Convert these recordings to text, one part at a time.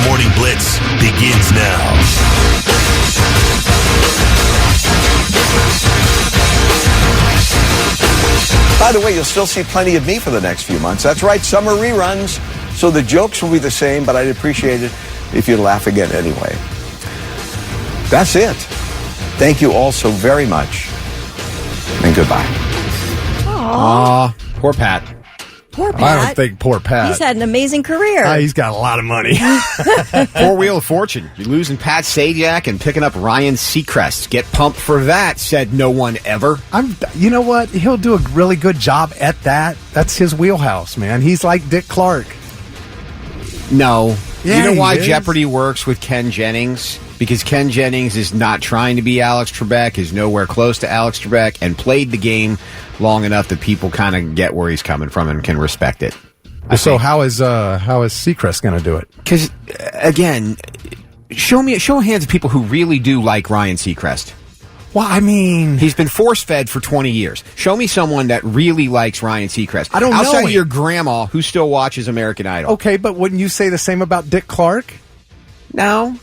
Morning Blitz begins now. By the way, you'll still see plenty of me for the next few months. That's right, summer reruns. So the jokes will be the same, but I'd appreciate it if you'd laugh again anyway. That's it. Thank you all so very much. And goodbye. Aw, poor Pat. Poor Pat. I don't think poor Pat. He's had an amazing career. He's got a lot of money. Four-wheel of fortune. You're losing Pat Sajak and picking up Ryan Seacrest. Get pumped for that, said no one ever. You know what? He'll do a really good job at that. That's his wheelhouse, man. He's like Dick Clark. No. Yeah, you know why he is. Jeopardy works with Ken Jennings? Because Ken Jennings is not trying to be Alex Trebek, is nowhere close to Alex Trebek, and played the game long enough that people kind of get where he's coming from and can respect it. So how is Seacrest going to do it? Because, again, show of hands of people who really do like Ryan Seacrest. Well, I mean, he's been force-fed for 20 years. Show me someone that really likes Ryan Seacrest. I don't know outside of him. your grandma who still watches American Idol. Okay, but wouldn't you say the same about Dick Clark? No.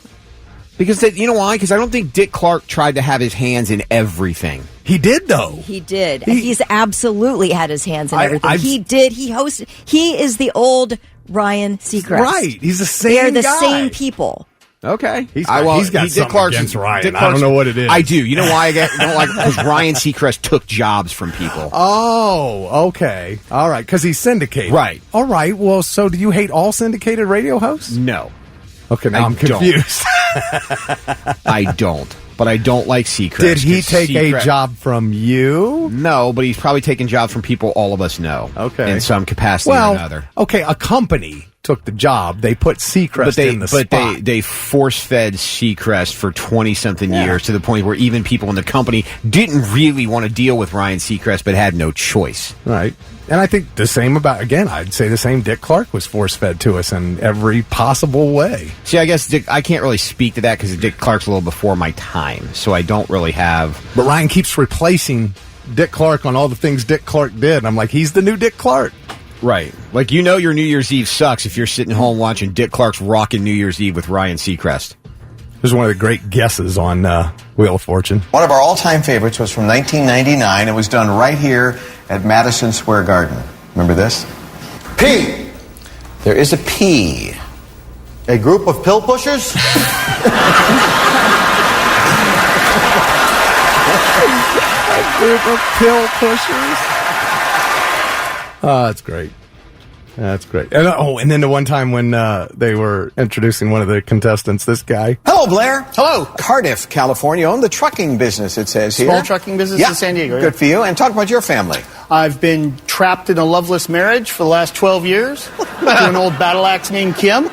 Because, you know why? Because I don't think Dick Clark tried to have his hands in everything. He did, though. He did. He's absolutely had his hands in everything. I've- He did. He hosted. He is the old Ryan Seacrest. Right. He's the same They're the guy. same people. Okay. He's got something against Ryan. I don't know what it is. I do. You know why I don't like? Because Ryan Seacrest took jobs from people. Oh, okay. All right, because he's syndicated. Right. All right. Well, so do you hate all syndicated radio hosts? No. Okay, now I'm confused. I don't. But I don't like Seacrest. Did he take a job from you? No, but he's probably taken jobs from people all of us know. Okay. In some capacity or another. Okay, a company took the job. They put Seacrest in the spot. But they force-fed Seacrest for 20-something years to the point where even people in the company didn't really want to deal with Ryan Seacrest but had no choice. Right. And I think the same I'd say the same Dick Clark was force-fed to us in every possible way. See, I guess I can't really speak to that because Dick Clark's a little before my time, so I don't really have... But Ryan keeps replacing Dick Clark on all the things Dick Clark did. And I'm like, he's the new Dick Clark. Right. Like, you know your New Year's Eve sucks if you're sitting home watching Dick Clark's rockin' New Year's Eve with Ryan Seacrest. This is one of the great guesses on Wheel of Fortune. One of our all-time favorites was from 1999. It was done right here at Madison Square Garden. Remember this? P. There is a P. A group of pill pushers? A group of pill pushers. Oh, that's great. That's great. And then the one time when they were introducing one of the contestants, this guy. Hello, Blair. Hello. Cardiff, California. Own the trucking business, it says here. Small trucking business in San Diego. Good for you. And talk about your family. I've been trapped in a loveless marriage for the last 12 years to an old battle axe named Kim.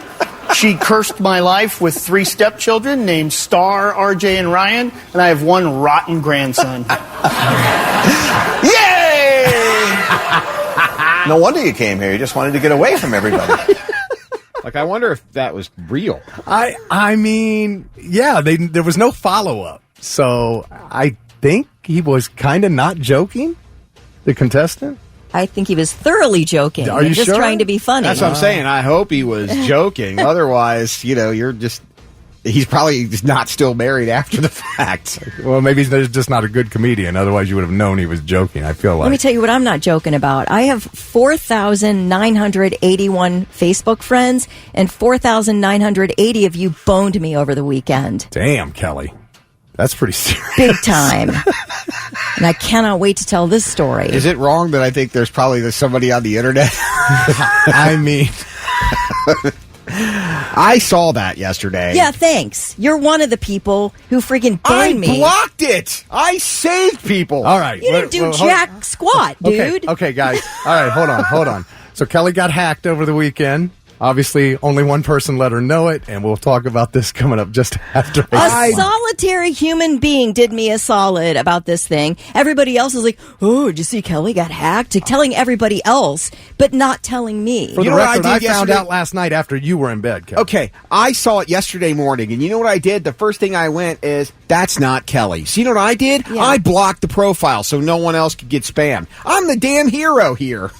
She cursed my life with 3 stepchildren named Star, RJ, and Ryan, and I have one rotten grandson. Yay! No wonder you came here. You just wanted to get away from everybody. Like, I wonder if that was real. I mean, yeah, there was no follow-up. So I think he was kind of not joking, the contestant. I think he was thoroughly joking. Are you just sure? trying to be funny. That's what I'm saying. I hope he was joking. Otherwise, he's probably just not still married after the fact. Well, maybe he's just not a good comedian. Otherwise, you would have known he was joking, I feel like. Let me tell you what I'm not joking about. I have 4,981 Facebook friends, and 4,980 of you boned me over the weekend. Damn, Kelly. That's pretty serious. Big time. And I cannot wait to tell this story. Is it wrong that I think there's somebody on the internet? I mean... I saw that yesterday. Yeah, thanks. You're one of the people who freaking banned me. I blocked it. I saved people. All right. You didn't do jack squat, dude. Okay, guys. All right, hold on. So Kelly got hacked over the weekend. Obviously, only one person let her know it, and we'll talk about this coming up just after. A solitary human being did me a solid about this thing. Everybody else is like, oh, did you see Kelly got hacked? Telling everybody else, but not telling me. For the record, I found out last night after you were in bed, Kelly. Okay, I saw it yesterday morning, and you know what I did? The first thing I went is, that's not Kelly. So you know what I did? Yeah. I blocked the profile so no one else could get spammed. I'm the damn hero here.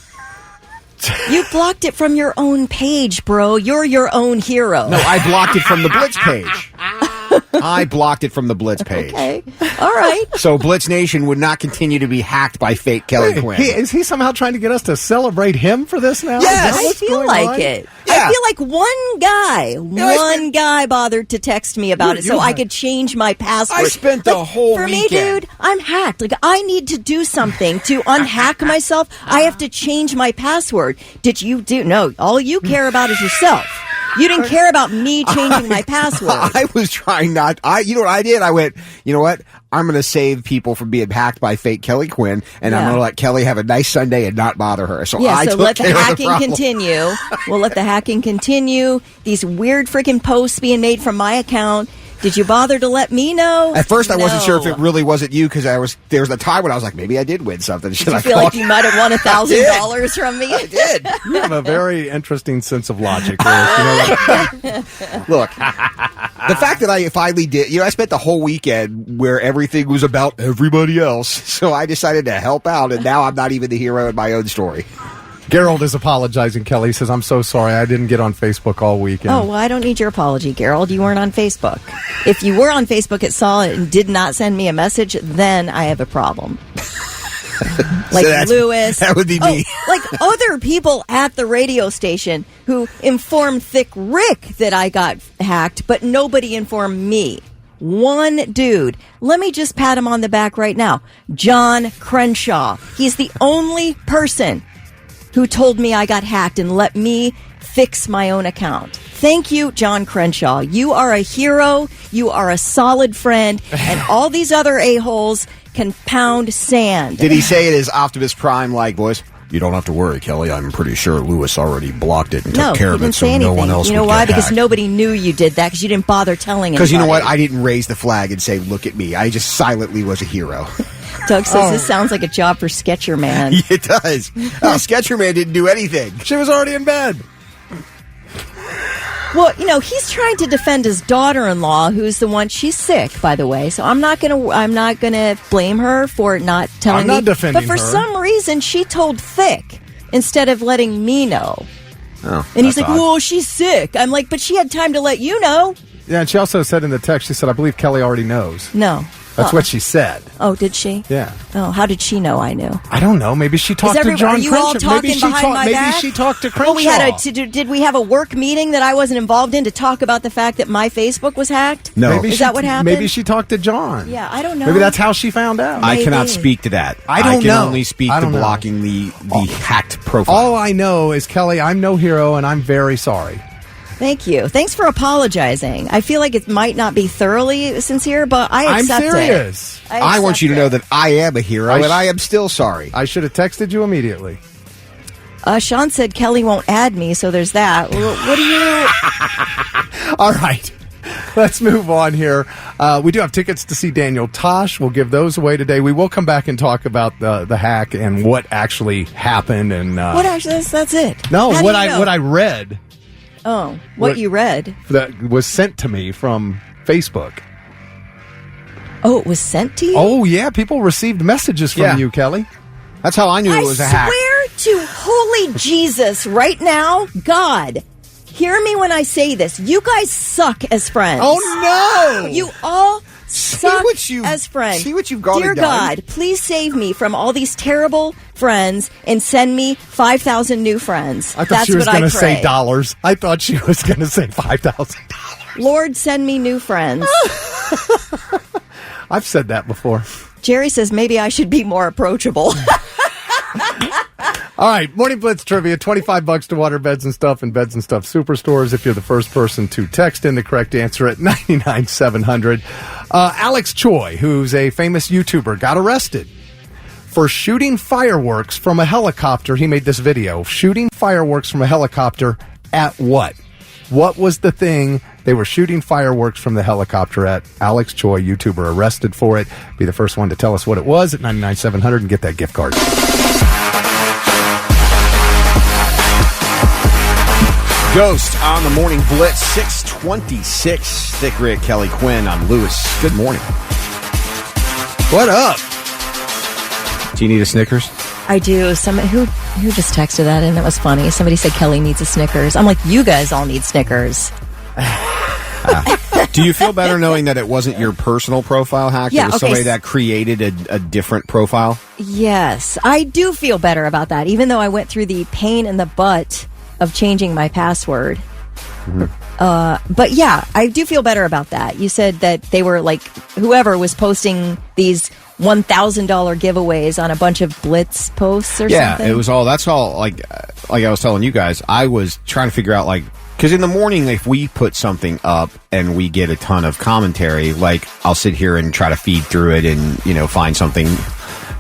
You blocked it from your own page, bro. You're your own hero. No, I blocked it from the Blitz page. I blocked it from the Blitz page. Okay. All right. So Blitz Nation would not continue to be hacked by fake Kelly Quinn. Is he somehow trying to get us to celebrate him for this now? Yes. I feel like it. Yeah. I feel like one guy bothered to text me about it so I could change my password. I spent the whole for weekend. me, dude, I'm hacked. Like, I need to do something to unhack myself. I have to change my password. Did you do? No, all you care about is yourself. You didn't care about me changing my password. I was trying not. You know what I did? I went, you know what? I'm going to save people from being hacked by fake Kelly Quinn, and I'm going to let Kelly have a nice Sunday and not bother her. So I so took let the care of hacking problem. continue. We'll let the hacking continue. These weird freaking posts being made from my account. Did you bother to let me know? At first, I wasn't sure if No. it really wasn't you because there was a time when I was like, maybe I did win something. Did you feel like you might have won $1,000 from me? I did. You have a very interesting sense of logic. Liz. You know what? Look, the fact that I finally did, I spent the whole weekend where everything was about everybody else. So I decided to help out, and now I'm not even the hero in my own story. Gerald is apologizing, Kelly. He says, I'm so sorry. I didn't get on Facebook all weekend. Oh, well, I don't need your apology, Gerald. You weren't on Facebook. If you were on Facebook and saw it and did not send me a message, then I have a problem. Like Lewis. That would be me. Like other people at the radio station who informed Thick Rick that I got hacked, but nobody informed me. One dude. Let me just pat him on the back right now. John Crenshaw. He's the only person who told me I got hacked and let me fix my own account. Thank you, John Crenshaw. You are a hero. You are a solid friend. And all these other a-holes can pound sand. Did he say it is Optimus Prime like, boys? You don't have to worry, Kelly. I'm pretty sure Lewis already blocked it and took care of it, so no one else You know would why? get Because hacked. nobody knew you did that because you didn't bother telling anybody. Because you know what? I didn't raise the flag and say, look at me. I just silently was a hero. Doug says this sounds like a job for Sketcher Man. It does. Sketcher Man didn't do anything. She was already in bed. Well, he's trying to defend his daughter-in-law, who's the one. She's sick, by the way. So I'm not gonna blame her for not telling me. I'm not defending But for her. some reason, she told Thick instead of letting me know. Oh, And he's that's like, odd. "Well, she's sick." I'm like, "But she had time to let you know." Yeah, and she also said in the text, she said, I believe Kelly already knows. No. That's what she said. Oh, did she? Yeah. Oh, how did she know I knew? I don't know. Maybe she talked to Are John you all Crenshaw. talking Maybe behind my back? Maybe she talked to Crenshaw. Well, we had did we have a work meeting that I wasn't involved in to talk about the fact that my Facebook was hacked? No. Maybe Is that what happened? Maybe she talked to John. Yeah, I don't know. Maybe that's how she found out. I cannot Maybe. speak to that. I don't can know. only speak I to don't know. blocking the hacked profile. All I know is, Kelly, I'm no hero, and I'm very sorry. Thank you. Thanks for apologizing. I feel like it might not be thoroughly sincere, but I I'm accept serious. it. I want you to know that I am a hero, and I am still sorry. I should have texted you immediately. Sean said Kelly won't add me, so there's that. Well, what do you... All right. Let's move on here. We do have tickets to see Daniel Tosh. We'll give those away today. We will come back and talk about the hack and what actually happened. And What actually? That's it. no, How do what you know? I read Oh, what you read? that was sent to me from Facebook. Oh, it was sent to you? Oh yeah, people received messages from Yeah. you, Kelly. That's how I knew I it was a hack. swear to holy Jesus right now, God, hear me when I say this. You guys suck as friends. Oh, no! You all suck what you- as friends. see what you've gone Dear and done. God, please save me from all these terrible friends and send me 5,000 new friends. I thought That's she was what I going to pray. say dollars. I thought she was going to say $5,000. Lord, send me new friends. I've said that before. Jerry says maybe I should be more approachable. All right, Morning Blitz trivia, $25 to water beds and stuff and beds and stuff superstores if you're the first person to text in the correct answer at 99700. Alex Choi, who's a famous YouTuber, got arrested for shooting fireworks from a helicopter. He made this video, shooting fireworks from a helicopter at what? What was the thing they were shooting fireworks from the helicopter at? Alex Choi, YouTuber, arrested for it. Be the first one to tell us what it was at 99700 and get that gift card. Ghost on the Morning Blitz, 626. Thick Rick, Kelly Quinn. I'm Lewis. Good morning. What up? Do you need a Snickers? I do. Who just texted that in? That was funny. Somebody said Kelly needs a Snickers. I'm like, you guys all need Snickers. Do you feel better knowing that it wasn't your personal profile hacked? Yeah, it was somebody that created a different profile? Yes, I do feel better about that, even though I went through the pain in the butt of changing my password. But yeah, I do feel better about that. You said that they were like, whoever was posting these $1,000 giveaways on a bunch of Blitz posts or something. Yeah, that's all, like I was telling you guys, I was trying to figure out, like, because in the morning, if we put something up and we get a ton of commentary, like, I'll sit here and try to feed through it and, find something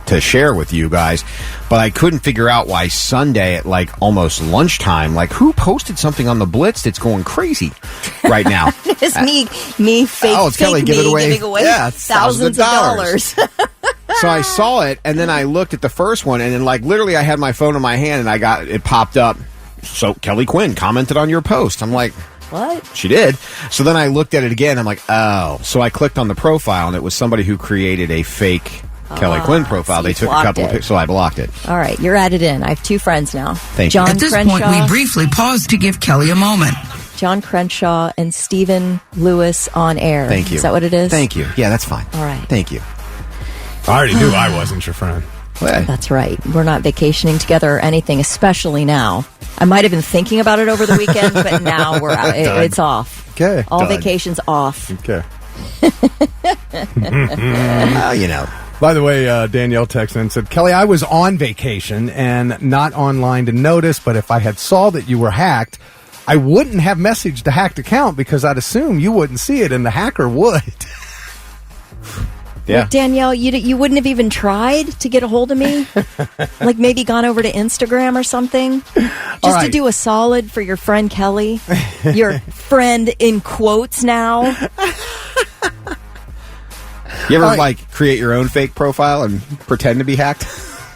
to share with you guys. But I couldn't figure out why Sunday at, like, almost lunchtime, like, who posted something on the Blitz that's going crazy right now? It's me fake Kelly giving away thousands of dollars. So I saw it, and then I looked at the first one, and then, like, literally I had my phone in my hand, and it popped up. So Kelly Quinn commented on your post. I'm like, what? She did. So then I looked at it again. I'm like, oh. So I clicked on the profile, and it was somebody who created a fake Kelly Quinn profile. They took a couple of pictures, so I blocked it. All right, you're added in. I have 2 friends now. Thank you. At this point, we briefly paused to give Kelly a moment. John Crenshaw and Stephen Lewis on air. Thank you. Is that what it is? Thank you. Yeah, that's fine. All right. Thank you. I already knew I wasn't your friend. That's right. We're not vacationing together or anything, especially now. I might have been thinking about it over the weekend, but now we're out. It's off. Okay. All vacations off. Okay. Well, By the way, Danielle texted and said, Kelly, I was on vacation and not online to notice, but if I had saw that you were hacked, I wouldn't have messaged the hacked account because I'd assume you wouldn't see it and the hacker would. Yeah. Danielle, you wouldn't have even tried to get a hold of me? Like maybe gone over to Instagram or something? Just to do a solid for your friend Kelly? Your friend in quotes now? You ever, create your own fake profile and pretend to be hacked?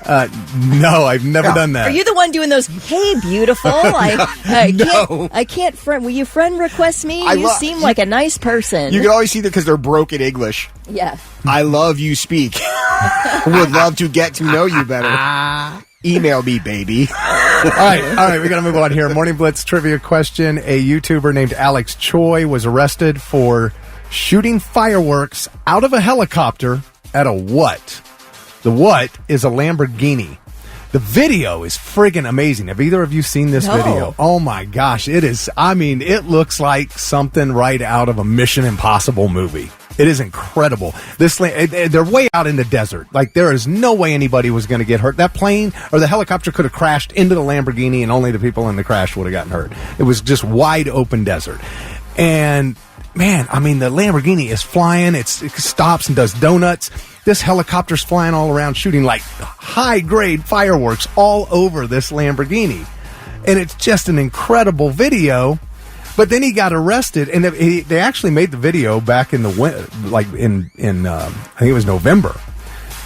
No, I've never done that. Are you the one doing those, hey, beautiful? I can't friend. Will you friend request me? You seem like a nice person. You can always see that because they're broken English. Yeah. I love you speak. Would love to get to know you better. Email me, baby. All right, we got to move on here. Morning Blitz trivia question. A YouTuber named Alex Choi was arrested for shooting fireworks out of a helicopter at a what? The what is a Lamborghini. The video is friggin' amazing. Have either of you seen this video? Oh my gosh, it is. I mean, it looks like something right out of a Mission Impossible movie. It is incredible. They're way out in the desert. Like, there is no way anybody was going to get hurt. That plane or the helicopter could have crashed into the Lamborghini and only the people in the crash would have gotten hurt. It was just wide open desert. And man, I mean, the Lamborghini is flying. It stops and does donuts. This helicopter's flying all around, shooting like high-grade fireworks all over this Lamborghini. And it's just an incredible video. But then he got arrested, and they actually made the video back in the I think it was November.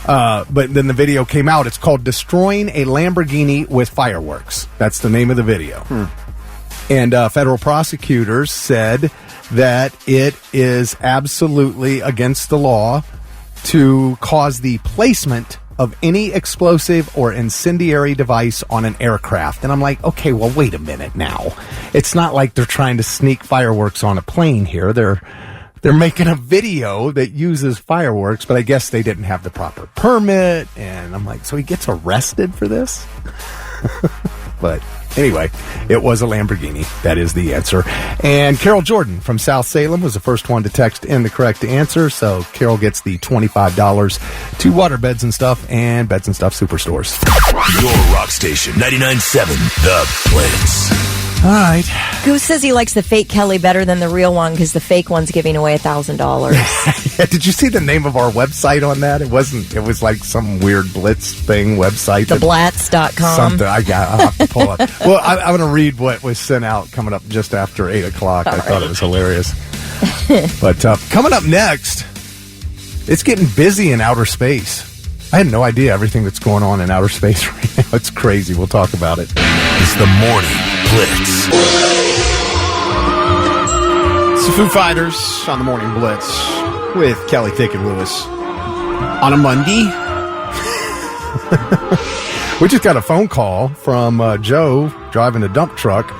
But then the video came out. It's called "Destroying a Lamborghini with Fireworks." That's the name of the video. And federal prosecutors said that it is absolutely against the law to cause the placement of any explosive or incendiary device on an aircraft. And I'm like, okay, well, wait a minute now. It's not like they're trying to sneak fireworks on a plane here. They're making a video that uses fireworks, but I guess they didn't have the proper permit. And I'm like, so he gets arrested for this? But anyway, it was a Lamborghini. That is the answer. And Carol Jordan from South Salem was the first one to text in the correct answer. So Carol gets the $25 to Water Beds and Stuff and Beds and Stuff Superstores. Your rock station, 99.7 The Blitz. All right. Goose says he likes the fake Kelly better than the real one because the fake one's giving away $1,000. Did you see the name of our website on that? It was like some weird Blitz thing website. Theblatz.com. Something. I'll have to pull it. Well, I'm going to read what was sent out coming up just after 8 o'clock. I thought it was hilarious. But coming up next, it's getting busy in outer space. I had no idea everything that's going on in outer space right now. It's crazy. We'll talk about it. It's the Morning Blitz. It's the Foo Fighters on the Morning Blitz with Kelly, Thick, and Lewis on a Monday. We just got a phone call from Joe driving a dump truck.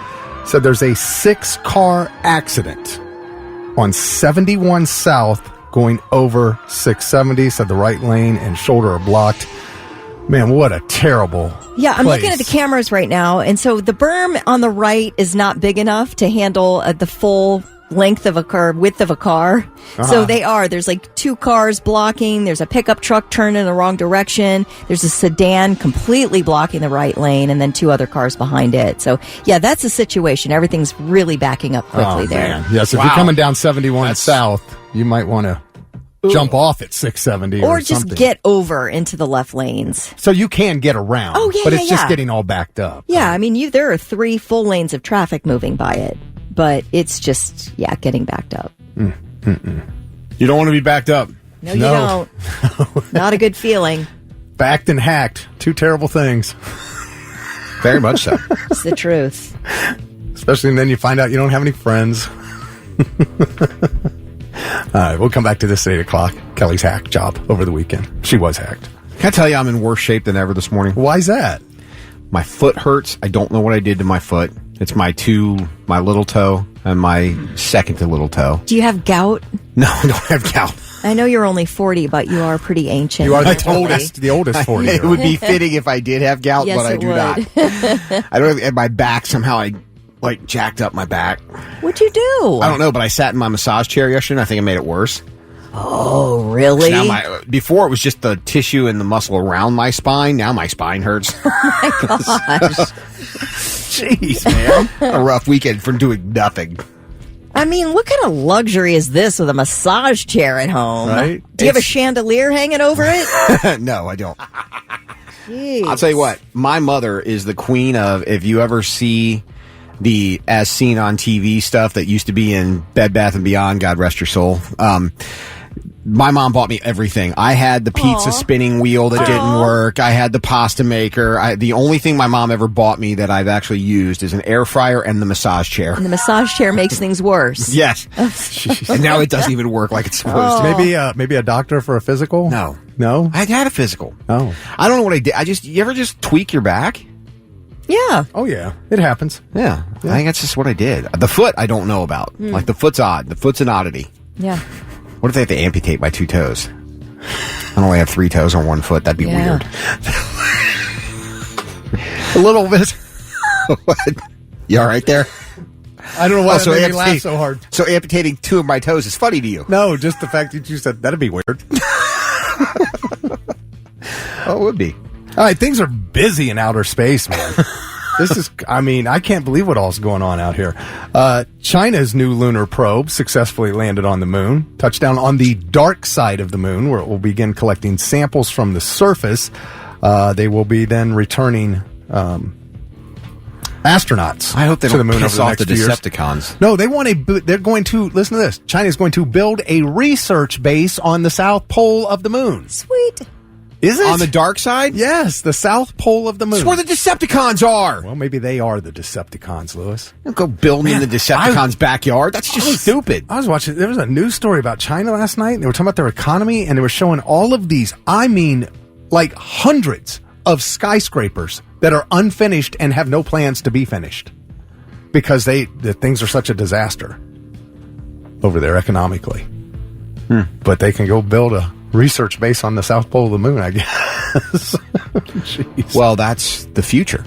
Said there's a 6-car accident on 71 South going over 670. Said the right lane and shoulder are blocked. Man, what a terrible I'm place. looking at the cameras right now, and so the berm on the right is not big enough to handle the full length of a car, width of a car. So there's like 2 cars blocking. There's a pickup truck turning in the wrong direction. There's a sedan completely blocking the right lane, and then 2 other cars behind it. So yeah, that's the situation. Everything's really backing up quickly there. Man. Yes, if you're coming down 71 South, you might want to jump off at 670 or something. just get over into the left lanes. So you can get around. Oh, yeah, but it's just yeah. getting all backed up. Yeah, I mean, there are 3 full lanes of traffic moving by it, but it's just, getting backed up. You don't want to be backed up. No, you don't. Not a good feeling. Backed and hacked. 2 terrible things. Very much so. It's the truth. Especially then you find out you don't have any friends. All right, we'll come back to this at 8 o'clock. Kelly's hack job over the weekend. She was hacked. Can I tell you I'm in worse shape than ever this morning? Why's that? My foot hurts. I don't know what I did to my foot. It's my little toe and my second to little toe. Do you have gout? No, I don't have gout. I know you're only 40, but you are pretty ancient. You are the oldest 40. It would be fitting if I did have gout, Yes, but I it do would. not. I don't. And my back somehow I jacked up my back. What'd you do? I don't know, but I sat in my massage chair yesterday. And I think I made it worse. Oh, really? Now before it was just the tissue and the muscle around my spine. Now my spine hurts. Oh my gosh. Jeez, man. A rough weekend for doing nothing. I mean, what kind of luxury is this with a massage chair at home? Right? Do you have a chandelier hanging over it? No, I don't. Jeez. I'll tell you what. My mother is the queen of, if you ever see the as seen on TV stuff that used to be in Bed Bath & Beyond, God rest your soul. My mom bought me everything. I had the pizza spinning wheel that didn't work. I had the pasta maker. The only thing my mom ever bought me that I've actually used is an air fryer and the massage chair. And the massage chair makes things worse. Yes. And now it doesn't even work like it's supposed to. Maybe a doctor for a physical? No. No? I had a physical. Oh. I don't know what I did. You ever just tweak your back? Yeah. Oh, yeah. It happens. Yeah. I think that's just what I did. The foot, I don't know about. Like, the foot's odd. The foot's an oddity. Yeah. What if they have to amputate my 2 toes? I only have 3 toes on 1 foot. That'd be weird. A little bit. What? You all right there? I don't know why so that made me laugh so hard. So amputating 2 of my toes is funny to you? No, just the fact that you said that'd be weird. Oh, it would be. All right, things are busy in outer space, man. I can't believe what all's going on out here. China's new lunar probe successfully landed on the moon, touched down on the dark side of the moon, where it will begin collecting samples from the surface. They will be then returning astronauts. I hope they to the don't moon piss over off the the next few years. Decepticons. No, they're going to, listen to this, China's going to build a research base on the south pole of the moon. Sweet. Is it? On the dark side? Yes, the south pole of the moon. That's where the Decepticons are. Well, maybe they are the Decepticons, Lewis. Don't go building in the Decepticons' backyard. That's just stupid. I was watching, there was a news story about China last night, and they were talking about their economy, and they were showing all of these, like hundreds of skyscrapers that are unfinished and have no plans to be finished. Because the things are such a disaster over there economically. But they can go build a research base on the south pole of the moon, I guess. Jeez. Well, that's the future.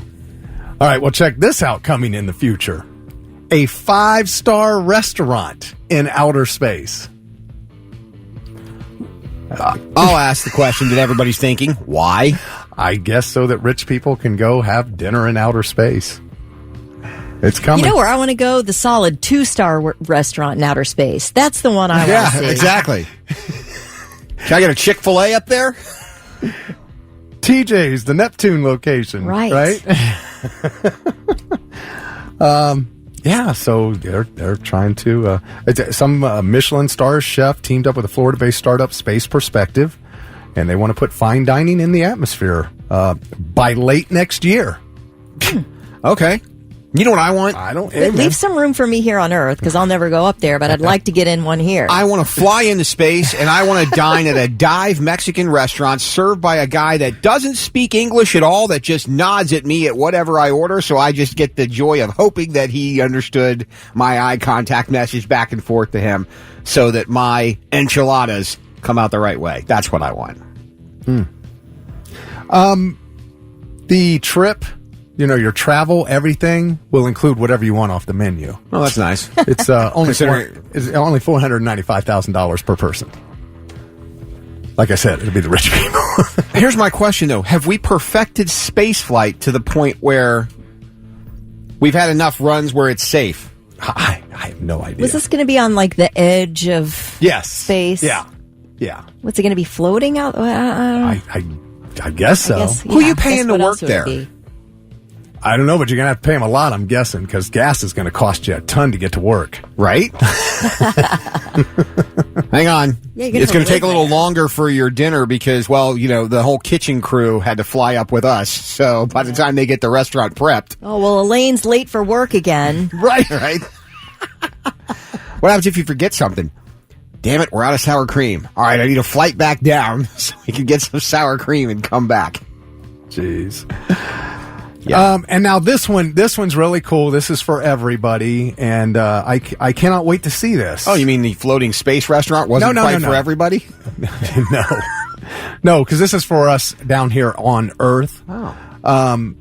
All right, well, check this out coming in the future. A 5-star restaurant in outer space. I'll ask the question that everybody's thinking. Why? I guess so that rich people can go have dinner in outer space. It's coming. You know where I want to go? The solid 2-star restaurant in outer space. That's the one I want to see. Yeah, exactly. Can I get a Chick-fil-A up there? TJ's, the Neptune location. Right. Yeah, so they're trying to... some Michelin star chef teamed up with a Florida-based startup, Space Perspective, and they want to put fine dining in the atmosphere by late next year. Okay. You know what I want? I don't. But leave some room for me here on Earth, because I'll never go up there, but I'd like to get in one here. I want to fly into space, and I want to dine at a dive Mexican restaurant served by a guy that doesn't speak English at all, that just nods at me at whatever I order, so I just get the joy of hoping that he understood my eye contact message back and forth to him so that my enchiladas come out the right way. That's what I want. The trip, your travel, everything will include whatever you want off the menu. Oh, that's nice. It's only $495,000 per person. Like I said, it'll be the rich people. Here's my question, though. Have we perfected space flight to the point where we've had enough runs where it's safe? I have no idea. Was this going to be on like the edge of space? Yeah. What's it going to be floating out? I guess so. Who are you paying to work there? I don't know, but you're going to have to pay them a lot, I'm guessing, because gas is going to cost you a ton to get to work. Right? Hang on. It's going to take a little longer for your dinner because, the whole kitchen crew had to fly up with us. So by the time they get the restaurant prepped. Oh, well, Elaine's late for work again. Right. What happens if you forget something? Damn it, we're out of sour cream. All right, I need a flight back down so we can get some sour cream and come back. Jeez. Yeah. And now this one's really cool. This is for everybody, and I cannot wait to see this. Oh, you mean the floating space restaurant wasn't quite for everybody? No, because this is for us down here on Earth. Oh.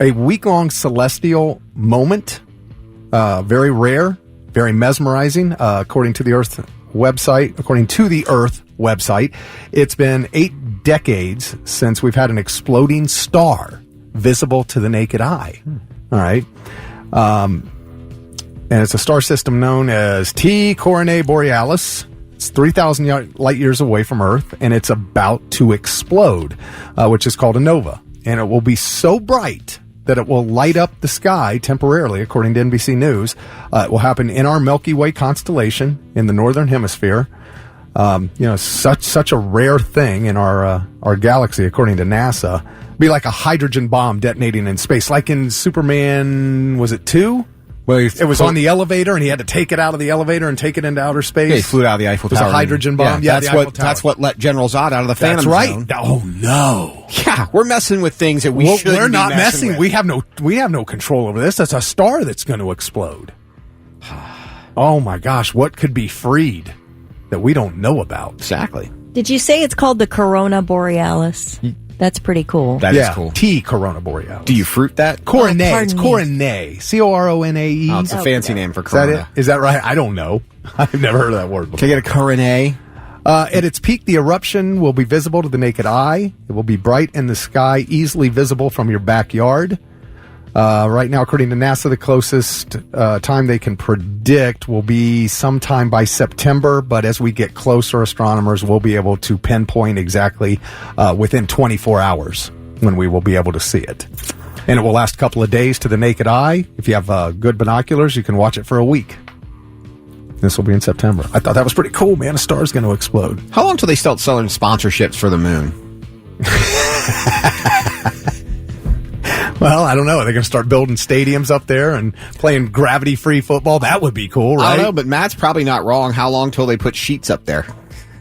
A week-long celestial moment, very rare, very mesmerizing, according to the Earth website. It's been 8 decades since we've had an exploding star visible to the naked eye. All right. And it's a star system known as T Coronae Borealis. It's 3,000 light years away from Earth, and it's about to explode, which is called a nova. And it will be so bright that it will light up the sky temporarily, according to NBC News. It will happen in our Milky Way constellation in the northern hemisphere. Such a rare thing in our galaxy, according to NASA. Be like a hydrogen bomb detonating in space, like in Superman. Was it 2? Well, it was on the elevator, and he had to take it out of the elevator and take it into outer space. Yeah, he flew out of the Eiffel Tower. It was a hydrogen bomb. Yeah, that's what let General Zod out of the Phantom Zone. Oh no! Yeah, we're messing with things that we shouldn't. We're not be messing messing. with. We have no control over this. That's a star that's going to explode. Oh my gosh! What could be freed that we don't know about? Exactly. Did you say it's called the Corona Borealis? That's pretty cool. That is cool. T Corona Borealis. Do you fruit that? Coronae. It's Coronae. Coronae. Oh, it's a fancy name for Corona. Is that right? I don't know. I've never heard of that word before. Can I get a Coronae? At its peak, the eruption will be visible to the naked eye. It will be bright in the sky, easily visible from your backyard. Right now, according to NASA, the closest time they can predict will be sometime by September, but as we get closer, astronomers will be able to pinpoint exactly within 24 hours when we will be able to see it. And it will last a couple of days to the naked eye. If you have good binoculars, you can watch it for a week. This will be in September. I thought that was pretty cool, man. A star's going to explode. How long till they start selling sponsorships for the moon? Well, I don't know. Are they going to start building stadiums up there and playing gravity-free football? That would be cool, right? I don't know, but Matt's probably not wrong. How long till they put sheets up there?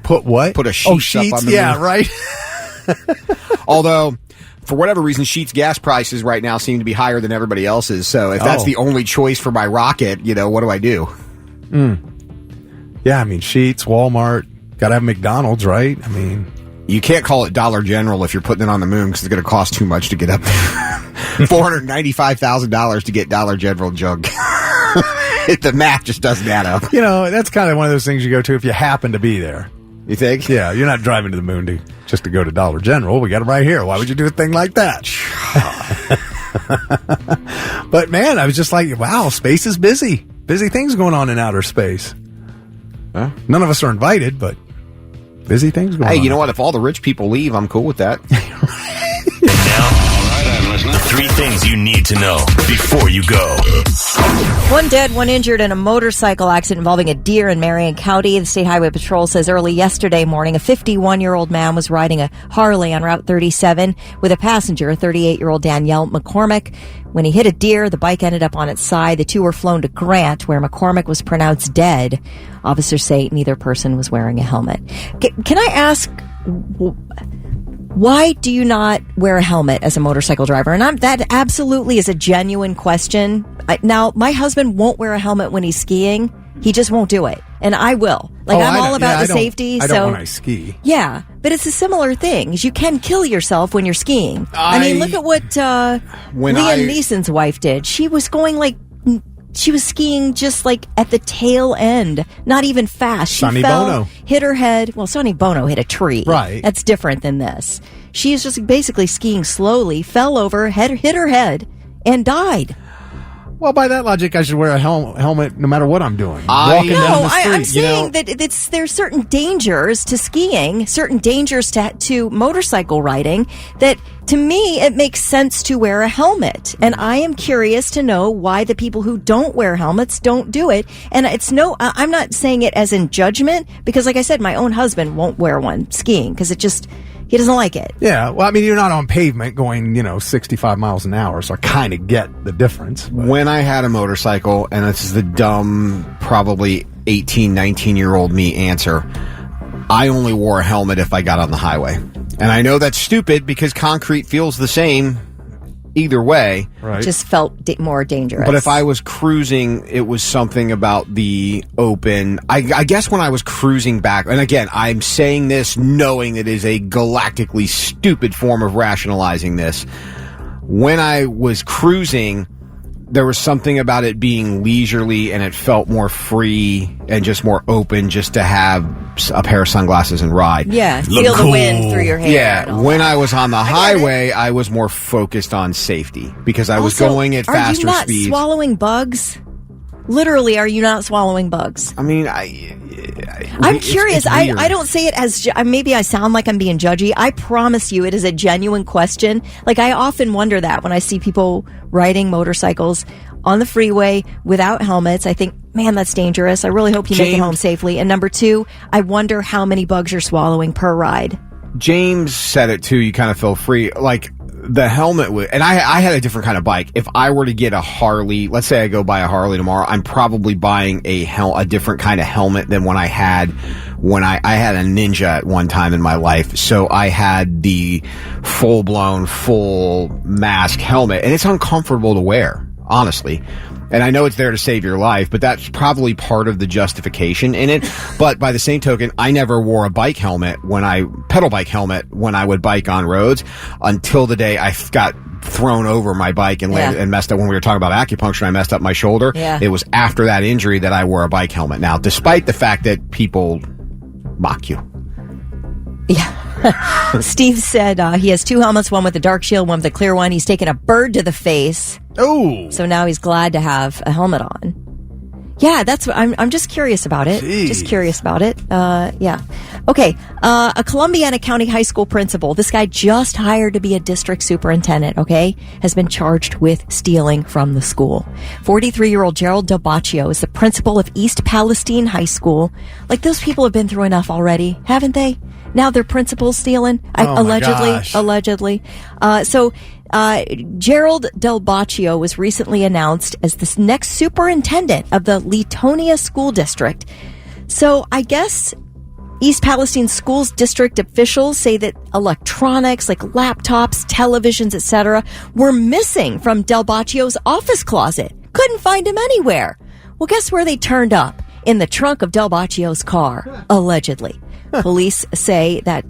Put what? Put a sheet up on the moon. Right. Although, for whatever reason, Sheet's gas prices right now seem to be higher than everybody else's. So if that's the only choice for my rocket, what do I do? Yeah, I mean, Sheetz, Walmart, got to have McDonald's, right? I mean... You can't call it Dollar General if you're putting it on the moon because it's going to cost too much to get up there. $495,000 to get Dollar General junk. The math just doesn't add up. That's kind of one of those things you go to if you happen to be there. You think? Yeah, you're not driving to the moon just to go to Dollar General. We got them right here. Why would you do a thing like that? But man, I was just like, wow, space is busy. Busy things going on in outer space. Huh? None of us are invited, but busy things going on. Hey, you know what? If all the rich people leave, I'm cool with that. Now, all right, I'm listening. 3 things you need to know before you go. 1 dead, 1 injured in a motorcycle accident involving a deer in Marion County. The State Highway Patrol says early yesterday morning, a 51-year-old man was riding a Harley on Route 37 with a passenger, 38-year-old Danielle McCormick. When he hit a deer, the bike ended up on its side. The two were flown to Grant, where McCormick was pronounced dead. Officers say neither person was wearing a helmet. Can I ask, why do you not wear a helmet as a motorcycle driver? And that absolutely is a genuine question. Now, my husband won't wear a helmet when he's skiing. He just won't do it. And I will. I'm all about the safety. I don't when I ski. Yeah, but it's a similar thing. You can kill yourself when you're skiing. I mean, look at what Liam Neeson's wife did. She was she was skiing just like at the tail end, not even fast. Sonny Bono hit her head. Well, Sonny Bono hit a tree. Right. That's different than this. She is just basically skiing slowly, fell over, hit her head, and died. Well, by that logic, I should wear a helmet no matter what I'm doing. Walking down the street, I'm saying that there's certain dangers to skiing, certain dangers to motorcycle riding, that to me, it makes sense to wear a helmet. And I am curious to know why the people who don't wear helmets don't do it. And I'm not saying it as in judgment, because like I said, my own husband won't wear one skiing because he doesn't like it. Yeah, well, I mean, you're not on pavement going, 65 miles an hour, so I kind of get the difference. But. When I had a motorcycle, and this is the dumb, probably 18, 19-year-old me answer, I only wore a helmet if I got on the highway. And I know that's stupid because concrete feels the same either way. Right. Just felt more dangerous. But if I was cruising, it was something about the open. I guess when I was cruising back, and again, I'm saying this knowing it is a galactically stupid form of rationalizing this. When I was cruising, there was something about it being leisurely and it felt more free and just more open just to have a pair of sunglasses and ride. Yeah, feel the wind through your hair. Yeah, when I was on the highway, I was more focused on safety because I was going at faster speeds. Are you not swallowing bugs? Literally, are you not swallowing bugs? I mean, I'm curious. I don't say it as maybe I sound like I'm being judgy. I promise you, it is a genuine question. Like, I often wonder that when I see people riding motorcycles on the freeway without helmets. I think, man, that's dangerous. I really hope you make it home safely. And number 2, I wonder how many bugs you're swallowing per ride. James said it too. You kind of feel free, like. The helmet and I had a different kind of bike. If I were to get a Harley, let's say I go buy a Harley tomorrow, I'm probably buying a different kind of helmet than when I had I had a Ninja at one time in my life. So I had the full mask helmet, and it's uncomfortable to wear, honestly. And I know it's there to save your life, but that's probably part of the justification in it. But by the same token, I never wore a pedal bike helmet when I would bike on roads until the day I got thrown over my bike and landed and messed up. When we were talking about acupuncture, I messed up my shoulder. Yeah. It was after that injury that I wore a bike helmet. Now, despite the fact that people mock you. Yeah. Steve said he has 2 helmets, one with a dark shield, one with a clear one. He's taken a bird to the face. Oh. So now he's glad to have a helmet on. Yeah, that's what I'm just curious about it. Jeez. Just curious about it. Yeah. Okay. A Columbiana County High School principal, this guy just hired to be a district superintendent, okay, has been charged with stealing from the school. 43-year-old Gerald Del Baccio is the principal of East Palestine High School. Like, those people have been through enough already, haven't they? Now their principal's stealing, allegedly. So Gerald Del Baccio was recently announced as the next superintendent of the Latonia School District. So I guess East Palestine Schools District officials say that electronics like laptops, televisions, etc. were missing from Del Baccio's office closet. Couldn't find him anywhere. Well, guess where they turned up? In the trunk of Del Baccio's car, allegedly. Police say that,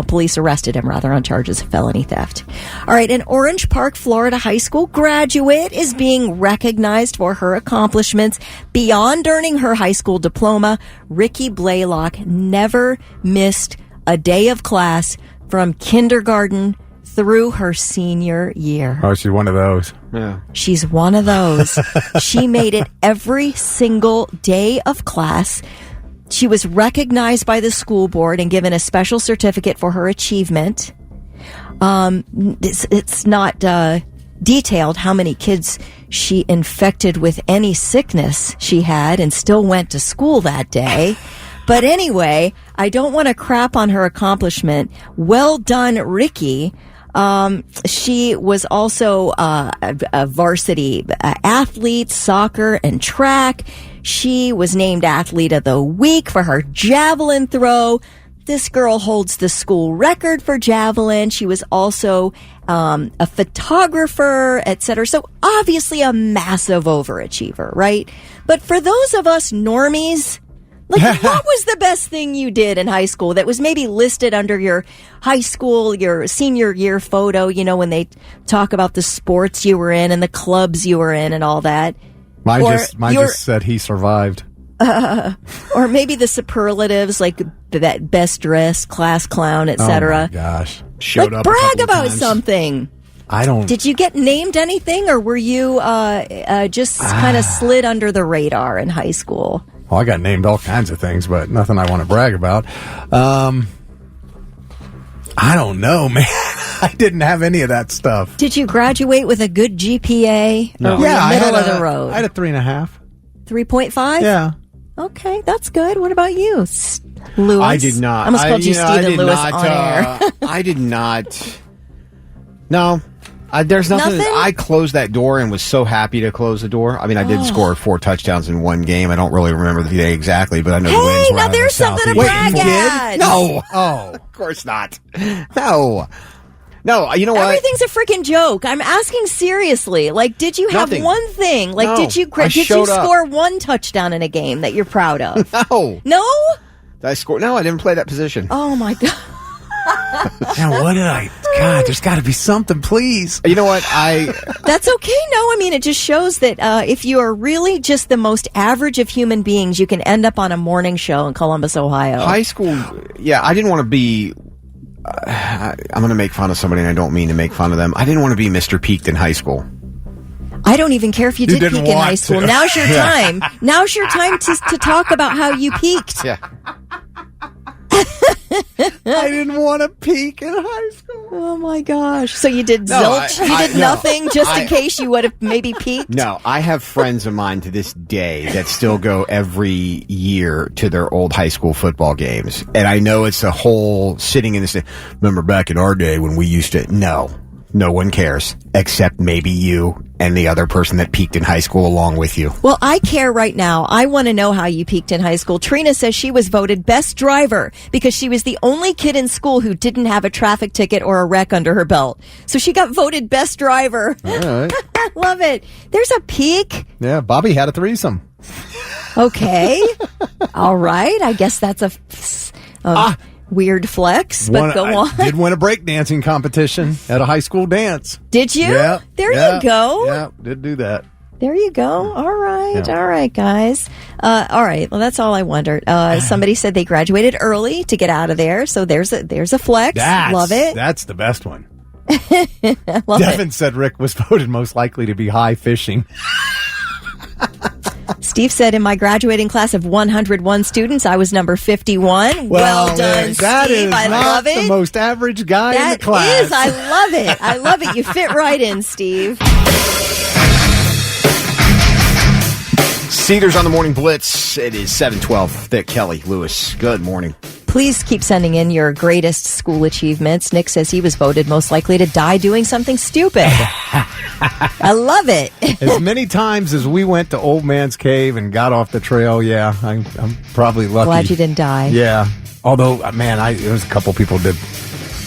police arrested him, rather, on charges of felony theft. All right, an Orange Park, Florida high school graduate is being recognized for her accomplishments. Beyond earning her high school diploma, Ricky Blaylock never missed a day of class from kindergarten through her senior year. Oh, she's one of those. Yeah. She's one of those. She made it every single day of class. She was recognized by the school board and given a special certificate for her achievement. It's not detailed how many kids she infected with any sickness she had and still went to school that day. But anyway, I don't want to crap on her accomplishment. Well done, Ricky. She was also a varsity athlete, soccer and track. She was named Athlete of the Week for her javelin throw. This girl holds the school record for javelin. She was also a photographer, etc. So obviously a massive overachiever, right? But for those of us normies, like, what was the best thing you did in high school that was maybe listed under your high school, your senior year photo, you know, when they talk about the sports you were in and the clubs you were in and all that? Mine just said he survived. Or maybe the superlatives, like that best dressed, class clown, etc. Oh my gosh. Showed up brag about something. I don't. Did you get named anything, or were you just kind of slid under the radar in high school? Well, I got named all kinds of things, but nothing I want to brag about. I don't know, man. I didn't have any of that stuff. Did you graduate with a good GPA? No. Or were you middle of the road? I had a 3.5. 3.5? Yeah. Okay, that's good. What about you, Lewis? I did not. I almost called you Stephen Lewis on air. I did not. No. There's nothing. I closed that door and was so happy to close the door. I mean, I did score 4 touchdowns in one game. I don't really remember the day exactly, but I know the wins were now there's something to brag at. No. Oh, of course not. No. No, you know what? Everything's a freaking joke. I'm asking seriously. Like, did you have one thing? Like, No, did you score 1 touchdown in a game that you're proud of? No. No? Did I score? No, I didn't play that position. Oh my God. Now, what did I? God, there's got to be something, please. You know what? That's okay. No, I mean, it just shows that if you are really just the most average of human beings, you can end up on a morning show in Columbus, Ohio. High school, yeah, I didn't want to be. I'm going to make fun of somebody, and I don't mean to make fun of them. I didn't want to be Mr. Peaked in high school. I don't even care if you did peak in high school. Now's your time. Now's your time to talk about how you peaked. Yeah. I didn't want to peak in high school. Oh my gosh! So you did zilch? You did nothing just in case you would have maybe peaked? No, I have friends of mine to this day that still go every year to their old high school football games, and I know it's a whole sitting in this. Remember back in our day when we used to? No one cares except maybe you and the other person that peaked in high school along with you. Well, I care right now. I want to know how you peaked in high school. Trina says she was voted best driver because she was the only kid in school who didn't have a traffic ticket or a wreck under her belt. So she got voted best driver. All right. Love it. There's a peak. Yeah, Bobby had a threesome. Okay. All right. I guess that's a weird flex, but go on. I did win a breakdancing competition at a high school dance. Did you? Yeah. There you go. Yeah, did do that. There you go. All right. Yeah. All right, guys. All right. Well, that's all I wondered. Somebody said they graduated early to get out of there. So there's a flex. Love it. That's the best one. Love Devin said Rick was voted most likely to be high fishing. Steve said, in my graduating class of 101 students, I was number 51. Well done, that Steve. Is I not love it. The most average guy in the class. That is. I love it. I love it. You fit right in, Steve. Cedars on the Morning Blitz. It is 7:12. Thick Kelly Lewis. Good morning. Please keep sending in your greatest school achievements. Nick says he was voted most likely to die doing something stupid. I love it. As many times as we went to Old Man's Cave and got off the trail, yeah, I'm probably lucky. Glad you didn't die. Yeah. Although, man, there was a couple people did.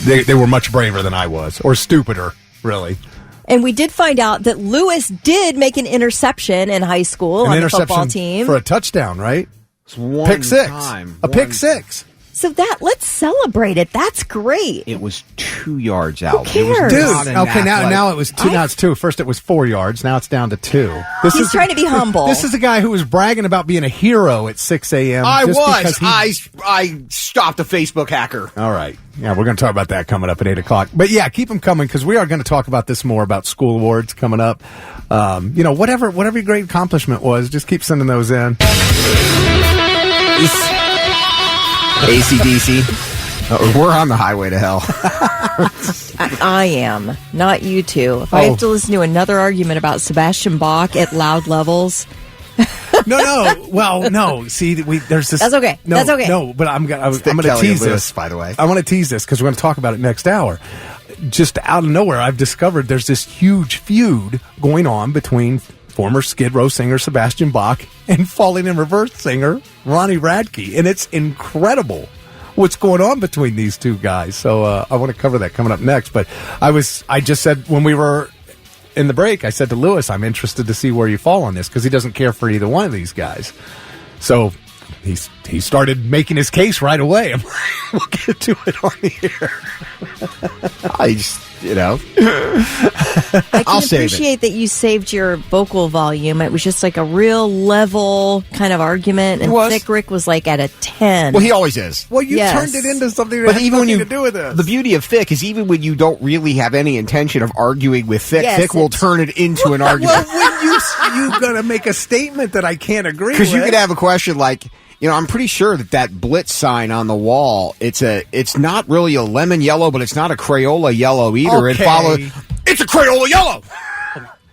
They were much braver than I was, or stupider, really. And we did find out that Lewis did make an interception in high school on the football team. For a touchdown, right? It's one pick six. Time. Pick six. So let's celebrate it. That's great. It was 2 yards out. Who cares? Dude, okay, now it was 2. Now it's 2. First it was 4 yards. Now it's down to 2. He's trying to be humble. This is a guy who was bragging about being a hero at 6 a.m. I stopped a Facebook hacker. All right. Yeah, we're going to talk about that coming up at 8 o'clock. But yeah, keep them coming because we are going to talk about this more about school awards coming up. Whatever your great accomplishment was, just keep sending those in. AC/DC. We're on the highway to hell. I am, not you two. If I have to listen to another argument about Sebastian Bach at loud levels. No. Well, no. See, there's this. That's okay. No, That's okay. No, but I'm going to Kelly tease Lewis, this. by the way. I want to tease this because we're going to talk about it next hour. Just out of nowhere, I've discovered there's this huge feud going on between former Skid Row singer Sebastian Bach and Falling in Reverse singer Ronnie Radke, and it's incredible what's going on between these two guys. So I want to cover that coming up next. But I just said when we were in the break, I said to Lewis, I'm interested to see where you fall on this because he doesn't care for either one of these guys. So he started making his case right away. I'm like, we'll get to it on the air. I just, I can appreciate that you saved your vocal volume. It was just like a real level kind of argument, and Thick Rick was like at a 10. Well, he always is. Well, you turned it into something that had nothing to do with this. The beauty of Thick is even when you don't really have any intention of arguing with Thick, Yes, Thick will turn it into an argument. Well, when you gonna make a statement that I can't agree with. Because you could have a question like, I'm pretty sure that Blitz sign on the wall, it's not really a lemon yellow, but it's not a Crayola yellow either. Okay. It's a Crayola yellow!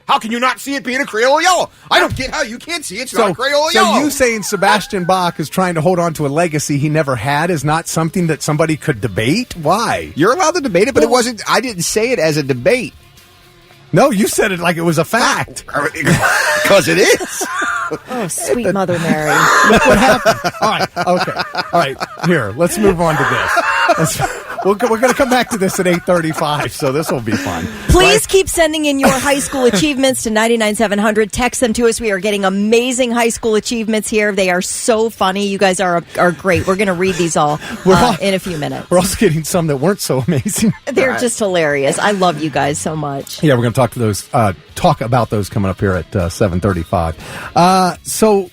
How can you not see it being a Crayola yellow? I don't get how you can't see it. It's not a Crayola yellow. So you saying Sebastian Bach is trying to hold on to a legacy he never had is not something that somebody could debate? Why? You're allowed to debate it, but it wasn't. I didn't say it as a debate. No, you said it like it was a fact. Because it is. Oh, sweet Mother Mary. Look what happened. All right. Okay. All right. Here, let's move on to this. We're going to come back to this at 8:35, so this will be fun. Please keep sending in your high school achievements to 99700. Text them to us. We are getting amazing high school achievements here. They are so funny. You guys are great. We're going to read these all in a few minutes. We're also getting some that weren't so amazing. They're just hilarious. I love you guys so much. Yeah, we're going to talk about those coming up here at 7:35. So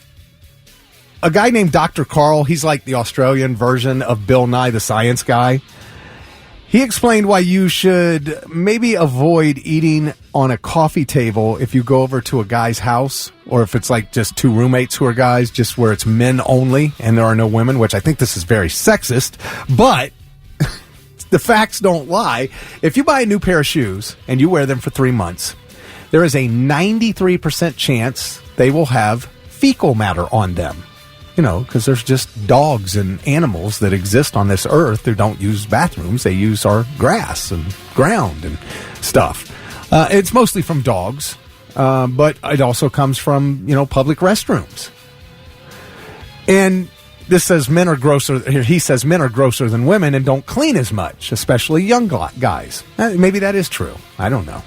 a guy named Dr. Carl, he's like the Australian version of Bill Nye the Science Guy. He explained why you should maybe avoid eating on a coffee table if you go over to a guy's house, or if it's like just two roommates who are guys, just where it's men only and there are no women, which I think this is very sexist, but the facts don't lie. If you buy a new pair of shoes and you wear them for 3 months, there is a 93% chance they will have fecal matter on them. Because there's just dogs and animals that exist on this earth who don't use bathrooms. They use our grass and ground and stuff. It's mostly from dogs, but it also comes from, public restrooms. And this says men are grosser. He says men are grosser than women and don't clean as much, especially young guys. Maybe that is true. I don't know.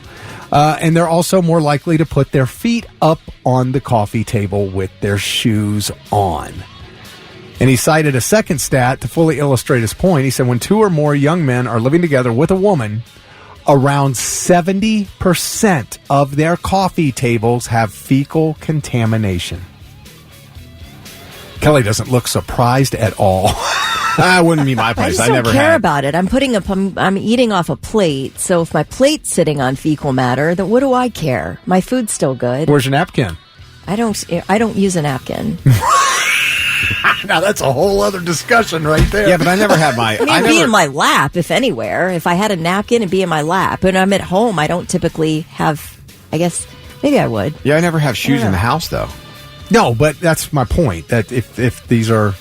And they're also more likely to put their feet up on the coffee table with their shoes on. And he cited a second stat to fully illustrate his point. He said when 2 or more young men are living together with a woman, around 70% of their coffee tables have fecal contamination. Kelly doesn't look surprised at all. That wouldn't be my place. I just don't care about it. I'm eating off a plate, so if my plate's sitting on fecal matter, then what do I care? My food's still good. Where's your napkin? I don't use a napkin. Now that's a whole other discussion right there. Yeah, but I never had my. It'd be in my lap, if anywhere. If I had a napkin, it'd be in my lap. When I'm at home, I don't typically have. I guess maybe I would. Yeah, I never have shoes in the house though. No, but that's my point. That if these are,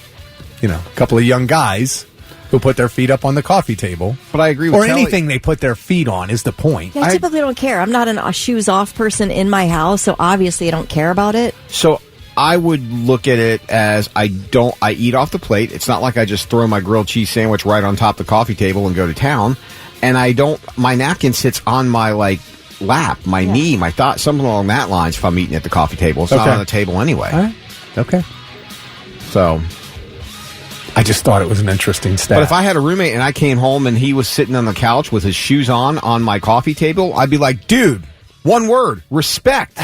a couple of young guys who put their feet up on the coffee table, but I agree with or Kelly. Anything they put their feet on is the point. Yeah, I typically don't care. I'm not a shoes off person in my house, so obviously I don't care about it. So I would look at it as I eat off the plate. It's not like I just throw my grilled cheese sandwich right on top of the coffee table and go to town. And my napkin sits on my lap, my knee, my thigh, something along that lines if I'm eating at the coffee table. It's not on the table anyway. All right. Okay. So I just thought it was an interesting stat. But if I had a roommate and I came home and he was sitting on the couch with his shoes on my coffee table, I'd be like, dude, one word, respect.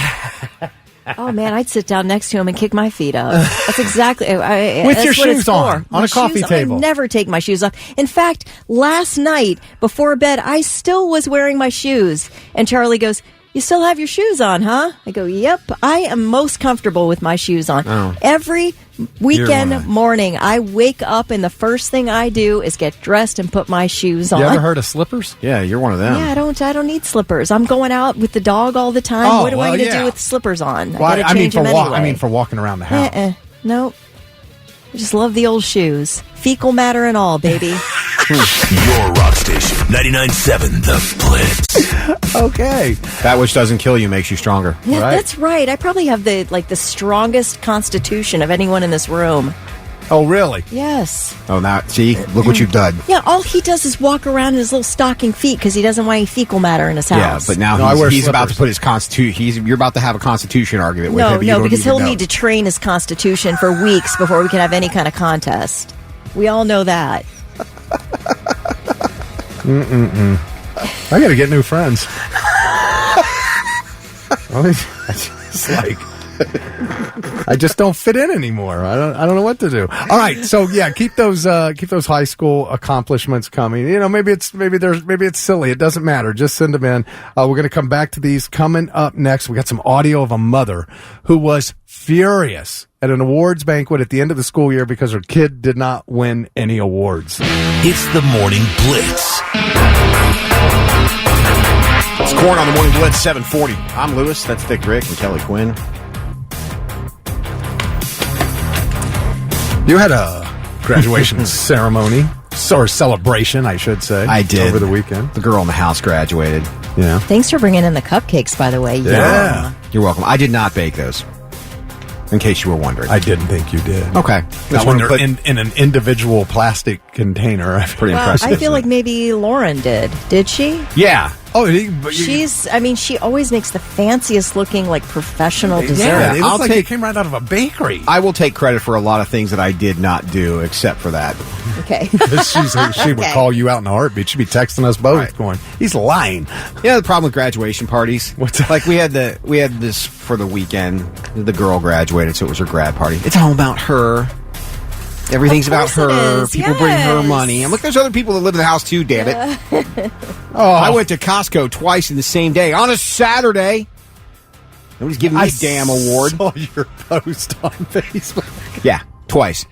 Oh, man, I'd sit down next to him and kick my feet up. That's exactly... With your shoes on a coffee table. I never take my shoes off. In fact, last night, before bed, I still was wearing my shoes. And Charlie goes, you still have your shoes on, huh? I go, yep, I am most comfortable with my shoes on. Oh. Every Weekend morning, I wake up and the first thing I do is get dressed and put my shoes on. You ever heard of slippers? Yeah, you're one of them. Yeah, I don't need slippers. I'm going out with the dog all the time. Oh, what am I going to yeah. do with slippers on? Well, I got to change them anyway. for walking around the house. Nope. I just love the old shoes. Fecal matter and all, baby. Your rock station, 99.7 The Blitz. Okay. That which doesn't kill you makes you stronger. Yeah, Right. that's right. I probably have the strongest constitution of anyone in this room. Oh, really? Yes. Oh, now, see? Look what you've done. Yeah, all he does is walk around in his little stocking feet because he doesn't want any fecal matter in his house. Yeah, but now No, I wear he's about to slippers. put his constitution. You're about to have a constitution argument with him. No, but you don't because even he'll know. need to train his constitution for weeks before we can have any kind of contest. We all know that. I got to get new friends. It's like I just don't fit in anymore. I don't know what to do. All right, so yeah, keep those high school accomplishments coming. You know, maybe it's silly. It doesn't matter. Just send them in. We're going to come back to these coming up next. We got some audio of a mother who was furious at an awards banquet at the end of the school year because her kid did not win any awards. It's the Morning Blitz. It's Corn on the Morning Blitz, 740. I'm Lewis. That's Thick Rick and Kelly Quinn. You had a graduation ceremony, or celebration, I should say. I did. Over the weekend. The girl in the house graduated. Yeah. Thanks for bringing in the cupcakes, by the way. Yeah. You're welcome. I did not bake those, in case you were wondering. I didn't think you did. Okay. Not when they're in an individual plastic container. Pretty Well, impressive. I feel like maybe Lauren did. Did she? Yeah. Oh, She always makes the fanciest looking, like, professional dessert. yeah, it I'll looks like take- it came right out of a bakery. I will take credit for a lot of things that I did not do, except for that. Okay. She would Okay. call you out in a heartbeat. She'd be texting us both, Right. going, "He's lying." Yeah, the problem with graduation parties. What's that? Like we had this for the weekend. The girl graduated, so it was her grad party. It's all about her. Everything's Of about course it her. is, People bring her yes. money. I'm like, there's other people that live in the house too. Damn it! I went to Costco twice in the same day on a Saturday. Nobody's giving me a damn award. Saw your post on Facebook. Yeah, twice.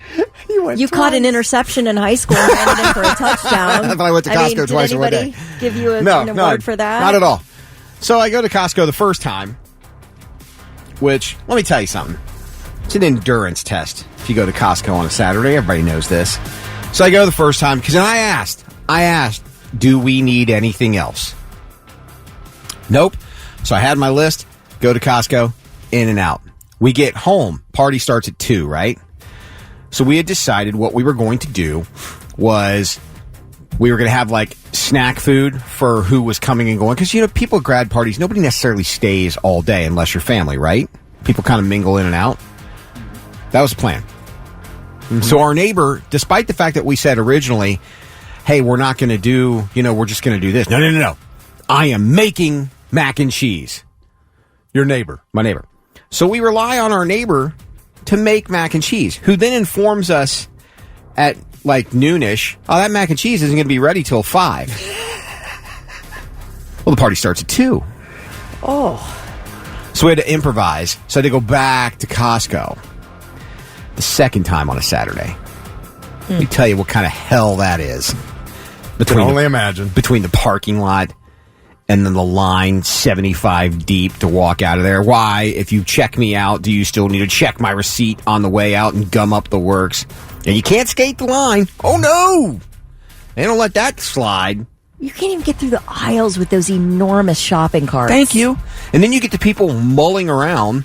You caught an interception in high school and ran it in for a touchdown. But I went to Costco twice in one Did anybody give you an award for that? Not at all. So I go to Costco the first time, which, let me tell you something. It's an endurance test if you go to Costco on a Saturday. Everybody knows this. So I go the first time because I asked, do we need anything else? Nope. So I had my list, go to Costco, in and out. We get home. Party starts at 2, right? So we had decided what we were going to do was we were going to have like snack food for who was coming and going. Because, you know, people at grad parties, nobody necessarily stays all day unless you're family, right? People kind of mingle in and out. That was the plan. Mm-hmm. So our neighbor, despite the fact that we said originally, hey, we're not going to do, we're just going to do this. No. I am making mac and cheese. Your neighbor. My neighbor. So we rely on our neighbor to make mac and cheese, who then informs us at like noonish, oh, that mac and cheese isn't going to be ready till 5. Well, the party starts at 2. Oh. So we had to improvise. So I had to go back to Costco the second time on a Saturday. Let me tell you what kind of hell that is. I can only imagine. Between the parking lot and then the line 75 deep to walk out of there. Why, if you check me out, do you still need to check my receipt on the way out and gum up the works? And you can't skate the line. Oh, no! They don't let that slide. You can't even get through the aisles with those enormous shopping carts. Thank you. And then you get the people mulling around.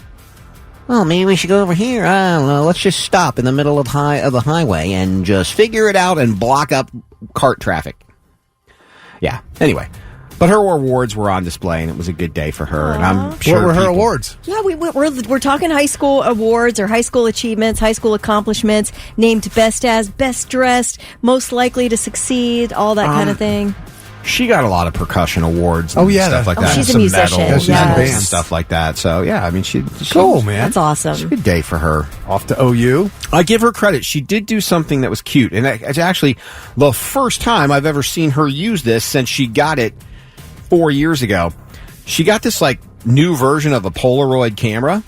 Well, maybe we should go over here. I don't know. Let's just stop in the middle of the highway and just figure it out and block up cart traffic. Yeah. Anyway. But her awards were on display, and it was a good day for her. And I'm sure What were her awards? Yeah, we're talking high school awards or high school achievements, high school accomplishments, named best as, best dressed, most likely to succeed, all that kind of thing. She got a lot of percussion awards. Oh, yeah, stuff like that. She's a Some musician. medals She's in and band. stuff like that. So yeah, I mean, she Cool, man. That's awesome. It's a good day for her. Off to OU. I give her credit. She did do something that was cute, and it's actually the first time I've ever seen her use this since she got it 4 years ago. She got this like new version of a Polaroid camera.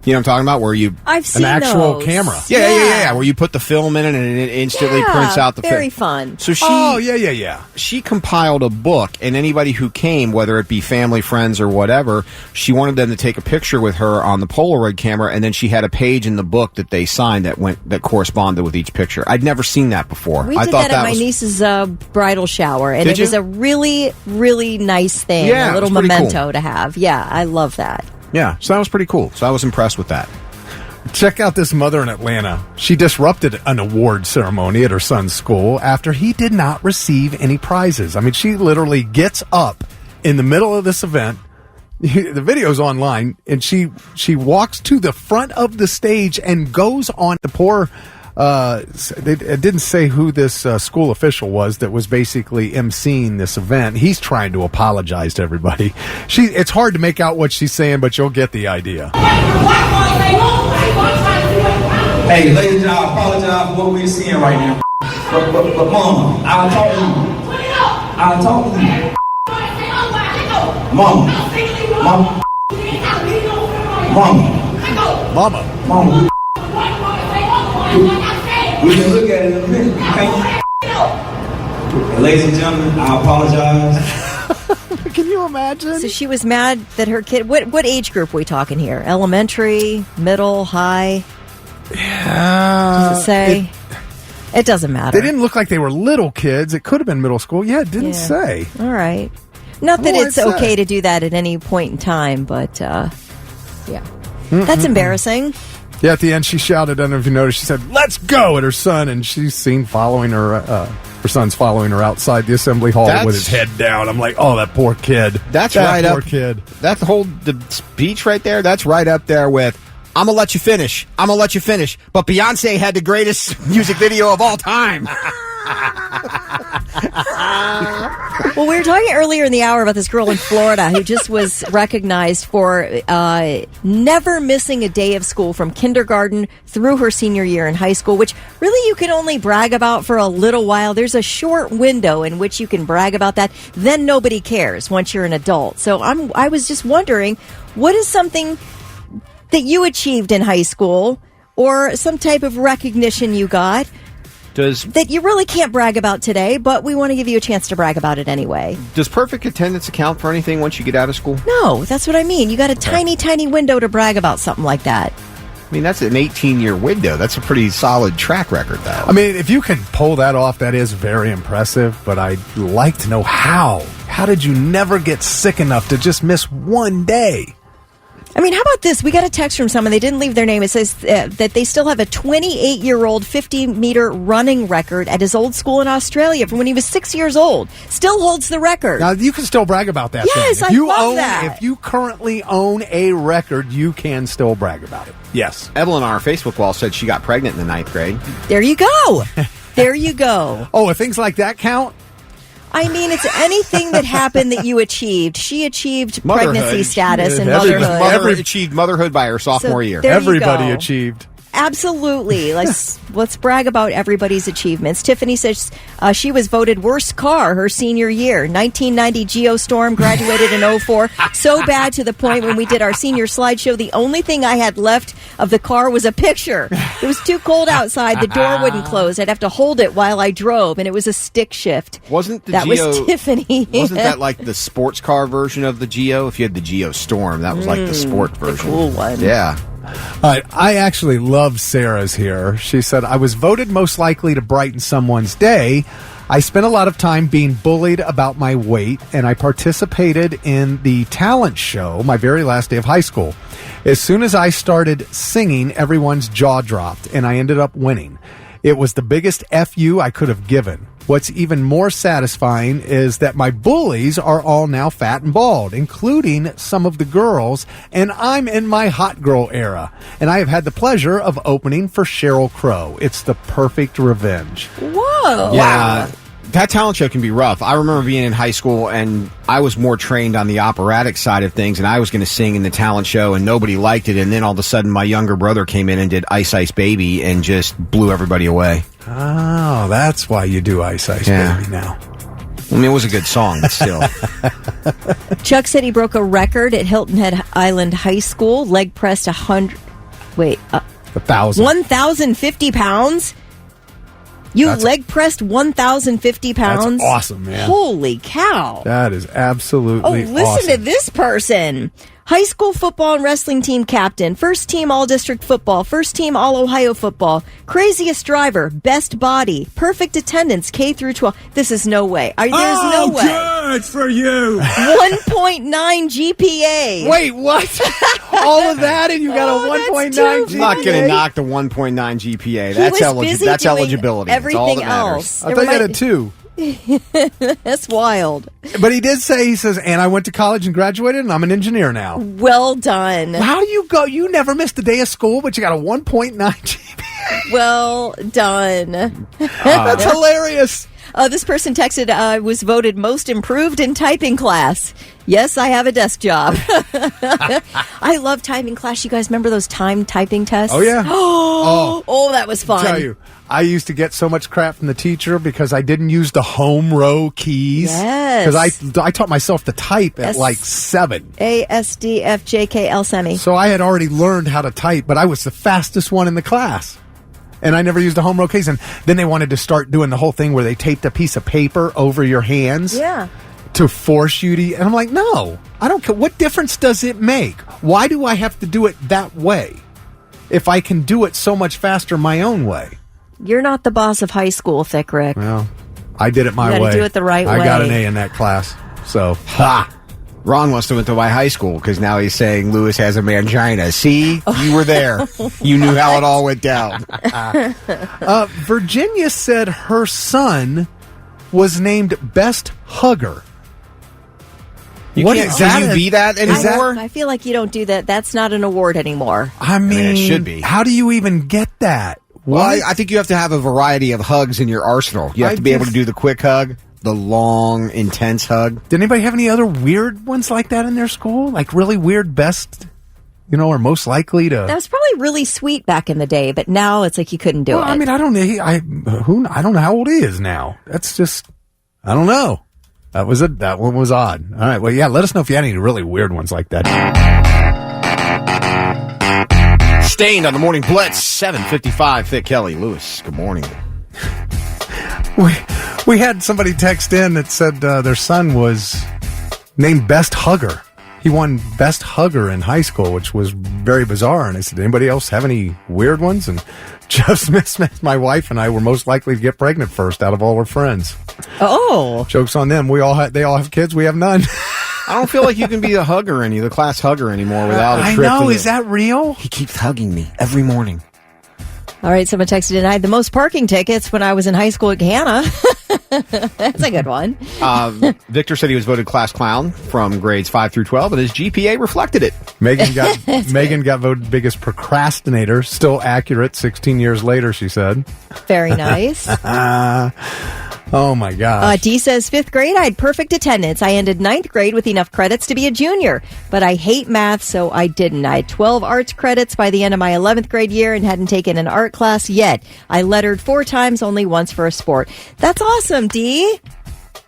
You know what I'm talking about? Where you I've seen an actual those. camera. Yeah. Where you put the film in it and it instantly prints out the very film. fun. So she, Yeah. she compiled a book, and anybody who came, whether it be family, friends, or whatever, she wanted them to take a picture with her on the Polaroid camera, and then she had a page in the book that they signed that corresponded with each picture. I'd never seen that before. We I did thought that at my was, niece's bridal shower, and Did it was you? a really, really nice thing, Yeah, a it little was pretty memento cool. to have. Yeah, I love that. Yeah, so that was pretty cool. So I was impressed with that. Check out this mother in Atlanta. She disrupted an award ceremony at her son's school after he did not receive any prizes. I mean, she literally gets up in the middle of this event. The video's online, and she walks to the front of the stage and goes on. The poor, it didn't say who this school official was that was basically emceeing this event. He's trying to apologize to everybody. It's hard to make out what she's saying, but you'll get the idea. Hey, ladies, I apologize for what we're seeing right now. But Mama, I'll talk to you. Mama. We can look at it in a minute. Okay? Ladies and gentlemen, I apologize. Can you imagine? So she was mad that her kid. What age group are we talking here? Elementary, middle, high? Does it say? It doesn't matter. They didn't look like they were little kids. It could have been middle school. Yeah, it didn't say. All right. Not that Oh, it's it said. okay to do that at any point in time, but yeah. That's embarrassing. Yeah, at the end, she shouted, I don't know if you noticed, she said, "Let's go," at her son, and she's seen following her, her son's following her outside the assembly hall with his head down. I'm like, oh, that poor kid. That's that right poor up. kid. That whole the speech right there. That's right up there with "I'm gonna let you finish. I'm gonna let you finish." But Beyonce had the greatest music video of all time. Well, we were talking earlier in the hour about this girl in Florida who just was recognized for never missing a day of school from kindergarten through her senior year in high school, which really you can only brag about for a little while. There's a short window in which you can brag about that. Then nobody cares once you're an adult. So I was just wondering, what is something that you achieved in high school or some type of recognition you got that you really can't brag about today, but we want to give you a chance to brag about it anyway? Does perfect attendance account for anything once you get out of school? No, that's what I mean. You got a tiny, tiny window to brag about something like that. I mean, that's an 18-year window. That's a pretty solid track record, though. I mean, if you can pull that off, that is very impressive, but I'd like to know how. How did you never get sick enough to just miss one day? I mean, how about this? We got a text from someone. They didn't leave their name. It says that they still have a 28-year-old 50-meter running record at his old school in Australia from when he was 6 years old. Still holds the record. Now, you can still brag about that. Yes, thing. If I love that. If you currently own a record, you can still brag about it. Yes. Evelyn on our Facebook wall said she got pregnant in the 9th grade. There you go. There you go. Oh, if things like that count? I mean, it's anything that happened that you achieved. She achieved Motherhood. pregnancy status and Everybody- motherhood. Mother achieved motherhood by her sophomore year. there you Everybody go. achieved. Absolutely. Let's brag about everybody's achievements. Tiffany says she was voted worst car her senior year. 1990 Geostorm, graduated in 04. So bad to the point when we did our senior slideshow, the only thing I had left of the car was a picture. It was too cold outside. The door wouldn't close. I'd have to hold it while I drove, and it was a stick shift. Wasn't the that Geo, was Tiffany? Wasn't that like the sports car version of the Geo? If you had the Geostorm, that was like the sport version. cool one. Yeah. I actually love Sarah's here. She said, I was voted most likely to brighten someone's day. I spent a lot of time being bullied about my weight, and I participated in the talent show my very last day of high school. As soon as I started singing, everyone's jaw dropped, and I ended up winning. It was the biggest FU I could have given. What's even more satisfying is that my bullies are all now fat and bald, including some of the girls, and I'm in my hot girl era. And I have had the pleasure of opening for Sheryl Crow. It's the perfect revenge. Whoa. Yeah. That talent show can be rough. I remember being in high school, and I was more trained on the operatic side of things, and I was going to sing in the talent show, and nobody liked it. And then all of a sudden, my younger brother came in and did Ice Ice Baby and just blew everybody away. Oh, that's why you do Ice Ice Baby now. I mean, it was a good song, but still. Chuck said he broke a record at Hilton Head Island High School, leg pressed Wait, 1,000. 1,050 pounds? You That's- leg pressed 1,050 pounds? That's awesome, man. Holy cow. That is absolutely listen awesome. to this person. High school football and wrestling team captain, first team all-district football, first team all-Ohio football, craziest driver, best body, perfect attendance, K through 12. This is no way. There's no way. Good for you. 1.9 GPA. Wait, what? All of that and you got a that's 1.9 too GPA? I'm not going to knock the 1.9 GPA. He That's, was busy that's doing eligibility. That's all everything that matters. else. I thought you had a 2. That's wild. But he did say, he says, and I went to college and graduated and I'm an engineer now. Well done. How do you go? You never missed a day of school, but you got a 1.9 GPA. Well done. That's hilarious. This person texted, was voted most improved in typing class. Yes, I have a desk job. I love typing class. You guys remember those time typing tests? Oh, yeah. Oh, that was fun. I'll tell you, I used to get so much crap from the teacher because I didn't use the home row keys. Yes. Because I taught myself to type at like 7. ASDFJKL semi. So I had already learned how to type, but I was the fastest one in the class. And I never used a home row case. And then they wanted to start doing the whole thing where they taped a piece of paper over your hands. Yeah. To force you to. And I'm like, no, I don't care. What difference does it make? Why do I have to do it that way if I can do it so much faster my own way? You're not the boss of high school, Thick Rick. Well, I did it my You gotta way. do it the right I got way. an A in that class. So, ha! Ron wants to went to my high school because now he's saying Lewis has a mangina. See? You were there. You knew how it all went down. Virginia said her son was named Best Hugger. What Can't- is can that? you be that anymore? I feel like you don't do that. That's not an award anymore. I mean, it should be. How do you even get that? Well, What? I think you have to have a variety of hugs in your arsenal. You have I to be able to just- do the quick hug, the long, intense hug. Did anybody have any other weird ones like that in their school? Like really weird best, or most likely to... That was probably really sweet back in the day, but now it's like you couldn't do Well, it. I mean, I don't know. I don't know how old he is now. That's just, I don't know. That one was odd. All right. Well, yeah. Let us know if you had any really weird ones like that. Stained on the Morning Blitz, 7:55. Thick Kelly, Lewis. Good morning. We had somebody text in that said their son was named Best Hugger. He won Best Hugger in high school, which was very bizarre. And I said, anybody else have any weird ones? And just Smith, my wife, and I were most likely to get pregnant first out of all our friends. Oh. Joke's on them. They all have kids. We have none. I don't feel like you can be the hugger the class hugger anymore without a I trip. know. to Is that real? He keeps hugging me every morning. All right, someone texted in, I had the most parking tickets when I was in high school at Hannah. That's a good one. Victor said he was voted class clown from grades 5 through 12, and his GPA reflected it. Megan got voted biggest procrastinator. Still accurate 16 years later, she said. Very nice. Oh, my gosh. D says, 5th grade, I had perfect attendance. I ended 9th grade with enough credits to be a junior, but I hate math, so I didn't. I had 12 arts credits by the end of my 11th grade year and hadn't taken an art class yet. I lettered 4 times, only once for a sport. That's awesome, D.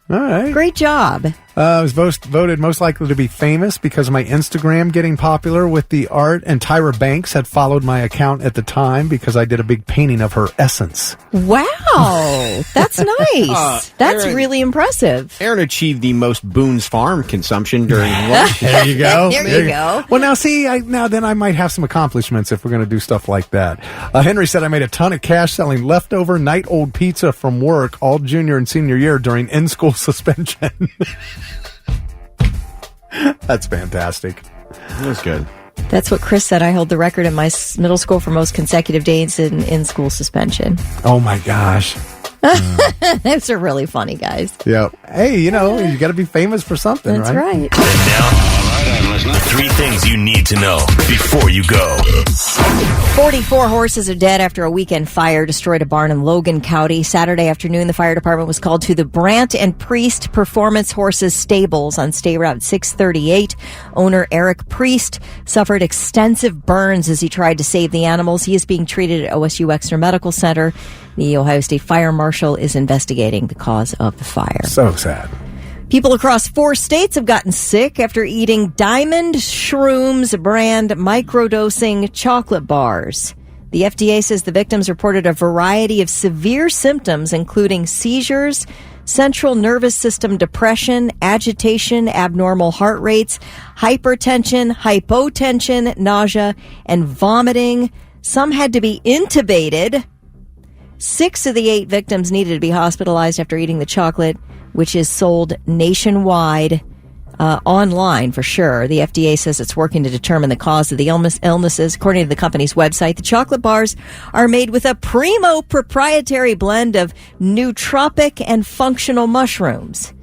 All right. Great job. I was voted most likely to be famous because of my Instagram getting popular with the art, and Tyra Banks had followed my account at the time because I did a big painting of her essence. Wow. That's nice. That's Aaron- really impressive. Aaron achieved the most Boone's Farm consumption during lunch. There you go. There you go. Well, now see, then I might have some accomplishments if we're going to do stuff like that. Henry said I made a ton of cash selling leftover night-old pizza from work all junior and senior year during in-school suspension. That's fantastic. That was good. That's what Chris said. I hold the record in my middle school for most consecutive days in school suspension. Oh my gosh. Those are really funny, guys. Yeah. Hey, you got to be famous for something, That's right. And now, 3 things you need to know before you go. 44 horses are dead after a weekend fire destroyed a barn in Logan County. Saturday afternoon, the fire department was called to the Brandt and Priest Performance Horses stables on State Route 638. Owner Eric Priest suffered extensive burns as he tried to save the animals. He is being treated at OSU Exeter Medical Center. The Ohio State Fire Marshal is investigating the cause of the fire. So sad. People across 4 states have gotten sick after eating Diamond Shrooms brand microdosing chocolate bars. The FDA says the victims reported a variety of severe symptoms, including seizures, central nervous system depression, agitation, abnormal heart rates, hypertension, hypotension, nausea, and vomiting. Some had to be intubated. 6 of the 8 victims needed to be hospitalized after eating the chocolate, which is sold nationwide, online for sure. The FDA says it's working to determine the cause of the illnesses. According to the company's website, the chocolate bars are made with a primo proprietary blend of nootropic and functional mushrooms.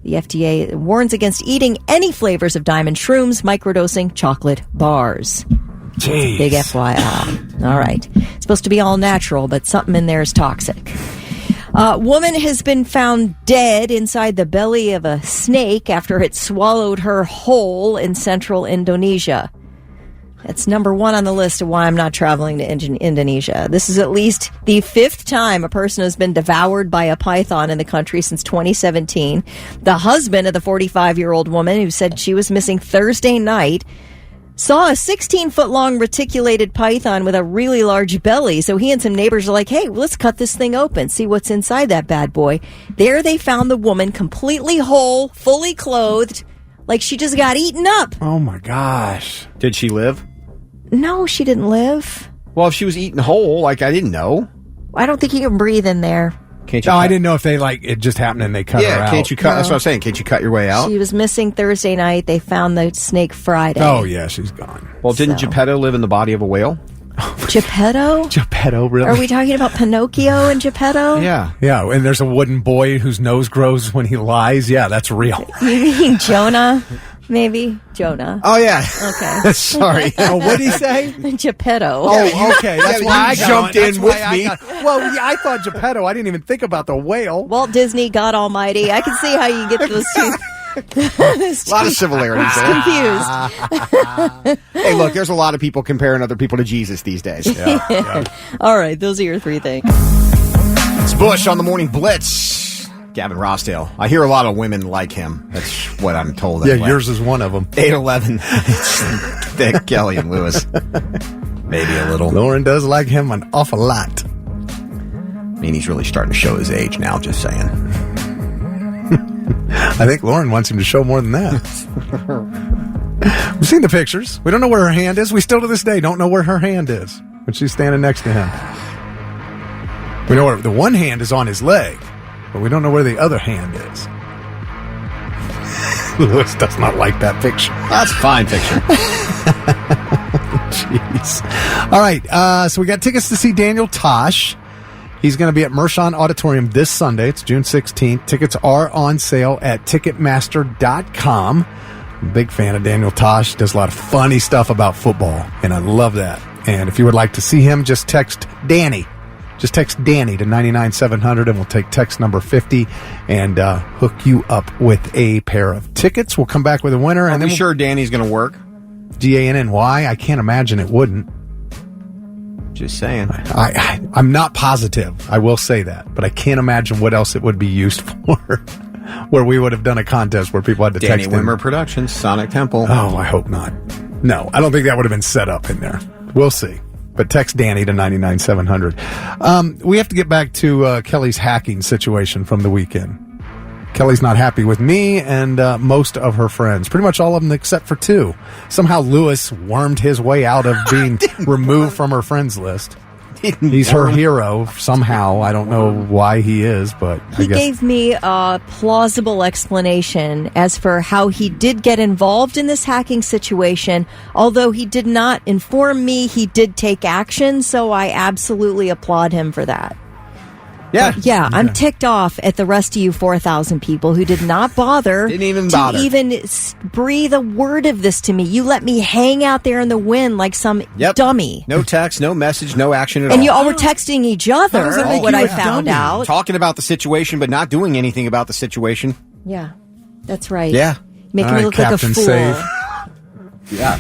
The FDA warns against eating any flavors of Diamond Shrooms microdosing chocolate bars. Jeez. Big FYI. All right. It's supposed to be all natural, but something in there is toxic. Woman has been found dead inside the belly of a snake after it swallowed her whole in central Indonesia. That's number 1 on the list of why I'm not traveling to Indonesia. This is at least the 5th time a person has been devoured by a python in the country since 2017. The husband of the 45-year-old woman who said she was missing Thursday night saw a 16-foot-long reticulated python with a really large belly. So he and some neighbors are like, hey, let's cut this thing open, see what's inside that bad boy. There they found the woman completely whole, fully clothed, like she just got eaten up. Oh, my gosh. Did she live? No, she didn't live. Well, if she was eaten whole, like, I didn't know. I don't think you can breathe in there. Can't you? No, I didn't know if they, it just happened and they cut her out. Yeah, can't you cut? That's what I'm saying. Can't you cut your way out? She was missing Thursday night. They found the snake Friday. Oh, yeah, she's gone. Well, didn't Geppetto live in the body of a whale? Geppetto? Geppetto, really? Are we talking about Pinocchio and Geppetto? Yeah. Yeah, and there's a wooden boy whose nose grows when he lies. Yeah, that's real. You mean Jonah? Maybe Jonah. Oh, yeah. Okay. Sorry. Oh, what did he say? Geppetto. Oh, okay. That's Yeah, why I you jumped in with me. Well, yeah, I thought Geppetto. I didn't even think about the whale. Walt Disney, God Almighty. I can see how you get those two. A lot of similarities there. Confused. Hey, look, there's a lot of people comparing other people to Jesus these days. Yeah. All right, those are your 3 things. It's Bush on the Morning Blitz. Gavin Rossdale. I hear a lot of women like him. That's what I'm told. Yeah, anyway. yours is one of them. 811. It's Thick, Kelly, and Lewis. Maybe a little. Lauren does like him an awful lot. I mean, he's really starting to show his age now, just saying. I think Lauren wants him to show more than that. We've seen the pictures. We don't know where her hand is. We still to this day don't know where her hand is when she's standing next to him. We know where the one hand is on his leg, but we don't know where the other hand is. Lewis does not like that picture. That's a fine picture. Jeez. All right, so we got tickets to see Daniel Tosh. He's going to be at Mershon Auditorium this Sunday. It's June 16th. Tickets are on sale at Ticketmaster.com. I'm a big fan of Daniel Tosh. Does a lot of funny stuff about football, and I love that. And if you would like to see him, just text Danny. Just text Danny to 99700, and we'll take text number 50 and hook you up with a pair of tickets. We'll come back with a winner. And then sure Danny's going to work? Danny? I can't imagine it wouldn't. Just saying. I'm not positive. I will say that. But I can't imagine what else it would be used for. Where we would have done a contest where people had to Danny text Wimmer in. Productions, Sonic Temple. Oh, I hope not. No, I don't think that would have been set up in there. We'll see. But text Danny to 99700. We have to get back to Kelly's hacking situation from the weekend. Kelly's not happy with me and most of her friends. Pretty much all of them except for 2. Somehow Lewis wormed his way out of being removed from her friends list. He's her hero somehow. I don't know why he is, but he gave me a plausible explanation as for how he did get involved in this hacking situation. Although he did not inform me, he did take action, so I absolutely applaud him for that. Yeah. But yeah, I'm ticked off at the rest of you 4,000 people who did not bother to even breathe a word of this to me. You let me hang out there in the wind like some dummy. No text, no message, no action at all. And you all were texting each other, what I found out. Talking about the situation, but not doing anything about the situation. Yeah, that's right. Yeah. Making me look Captain like a fool. Save. Yeah.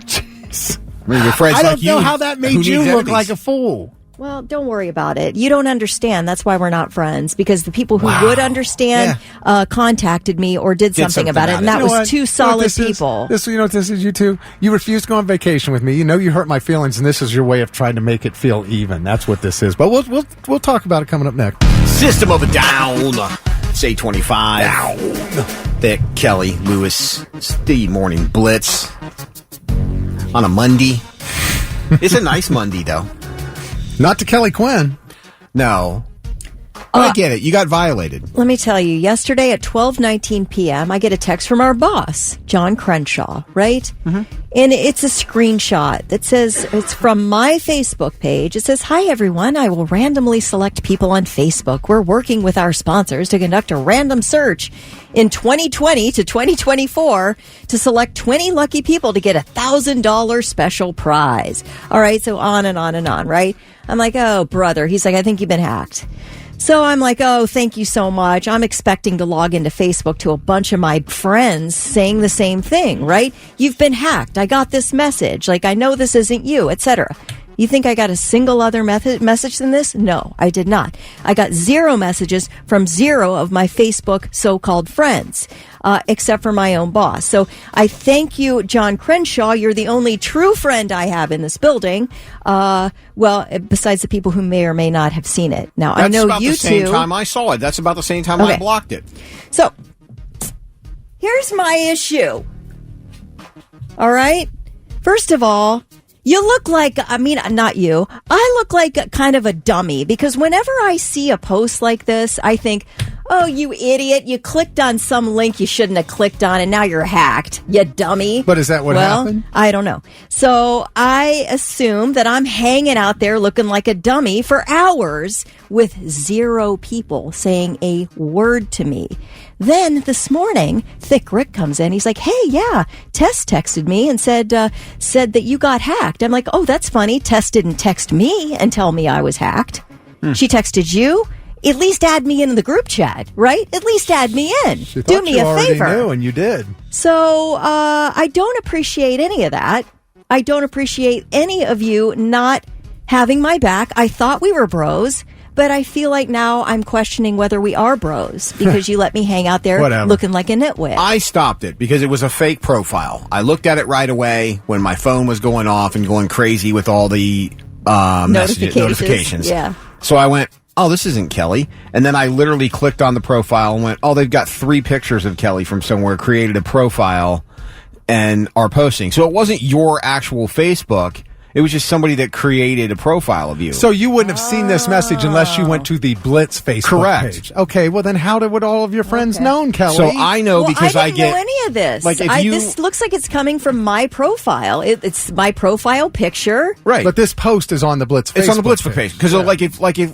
Jeez. I mean, your friends I don't like you, know how that made who you needs look enemies? like a fool. Well, don't worry about it. You don't understand. That's why we're not friends, because the people who would understand contacted me or did something about it, and that was two solid people. You know what this is, you two? You refused to go on vacation with me. You know you hurt my feelings, and this is your way of trying to make it feel even. That's what this is. But we'll talk about it coming up next. System of a Down. It's 8:25. Down. Thick, Kelly, Lewis, it's the morning Blitz on a Monday. It's a nice Monday, though. Not to Kelly Quinn. No. I get it. You got violated. Let me tell you, yesterday at 12:19 p.m., I get a text from our boss, John Crenshaw, right? Mm-hmm. And it's a screenshot that says, it's from my Facebook page. It says, "Hi, everyone. I will randomly select people on Facebook. We're working with our sponsors to conduct a random search in 2020 to 2024 to select 20 lucky people to get a $1,000 special prize." All right, so on and on and on, right? I'm like, oh, brother. He's like, "I think you've been hacked." So I'm like, oh, thank you so much. I'm expecting to log into Facebook to a bunch of my friends saying the same thing, right? "You've been hacked. I got this message. Like, I know this isn't you," etc. You think I got a single other message than this? No, I did not. I got 0 messages from 0 of my Facebook so-called friends, except for my own boss. So I thank you, John Crenshaw. You're the only true friend I have in this building. Well, besides the people who may or may not have seen it. Now, I know you two. That's about the same time I saw it. That's about the same time I blocked it. So here's my issue. All right? First of all, you look like, not you. I look like kind of a dummy, because whenever I see a post like this, I think, oh, you idiot. You clicked on some link you shouldn't have clicked on, and now you're hacked, you dummy. But is that what happened? I don't know. So I assume that I'm hanging out there looking like a dummy for hours with 0 people saying a word to me. Then this morning, Thick Rick comes in. He's like, "Hey, yeah, Tess texted me and said that you got hacked." I'm like, "Oh, that's funny. Tess didn't text me and tell me I was hacked. She texted you. At least add me in the group chat, right? At least add me in. Do me a favor." Knew, and you did. So I don't appreciate any of that. I don't appreciate any of you not having my back. I thought we were bros. But I feel like now I'm questioning whether we are bros, because you let me hang out there looking like a nitwit. I stopped it because it was a fake profile. I looked at it right away when my phone was going off and going crazy with all the notifications. Yeah. So I went, oh, this isn't Kelly. And then I literally clicked on the profile and went, oh, they've got 3 pictures of Kelly from somewhere, created a profile, and are posting. So it wasn't your actual Facebook. It was just somebody that created a profile of you. So you wouldn't have seen this message unless you went to the Blitz Facebook page. Okay, well then how would all of your friends known, Kelly? So I know because I didn't know any of this. Like this looks like it's coming from my profile. It's my profile picture. Right. But this post is on the Blitz Facebook page. It's on the Blitz page. Because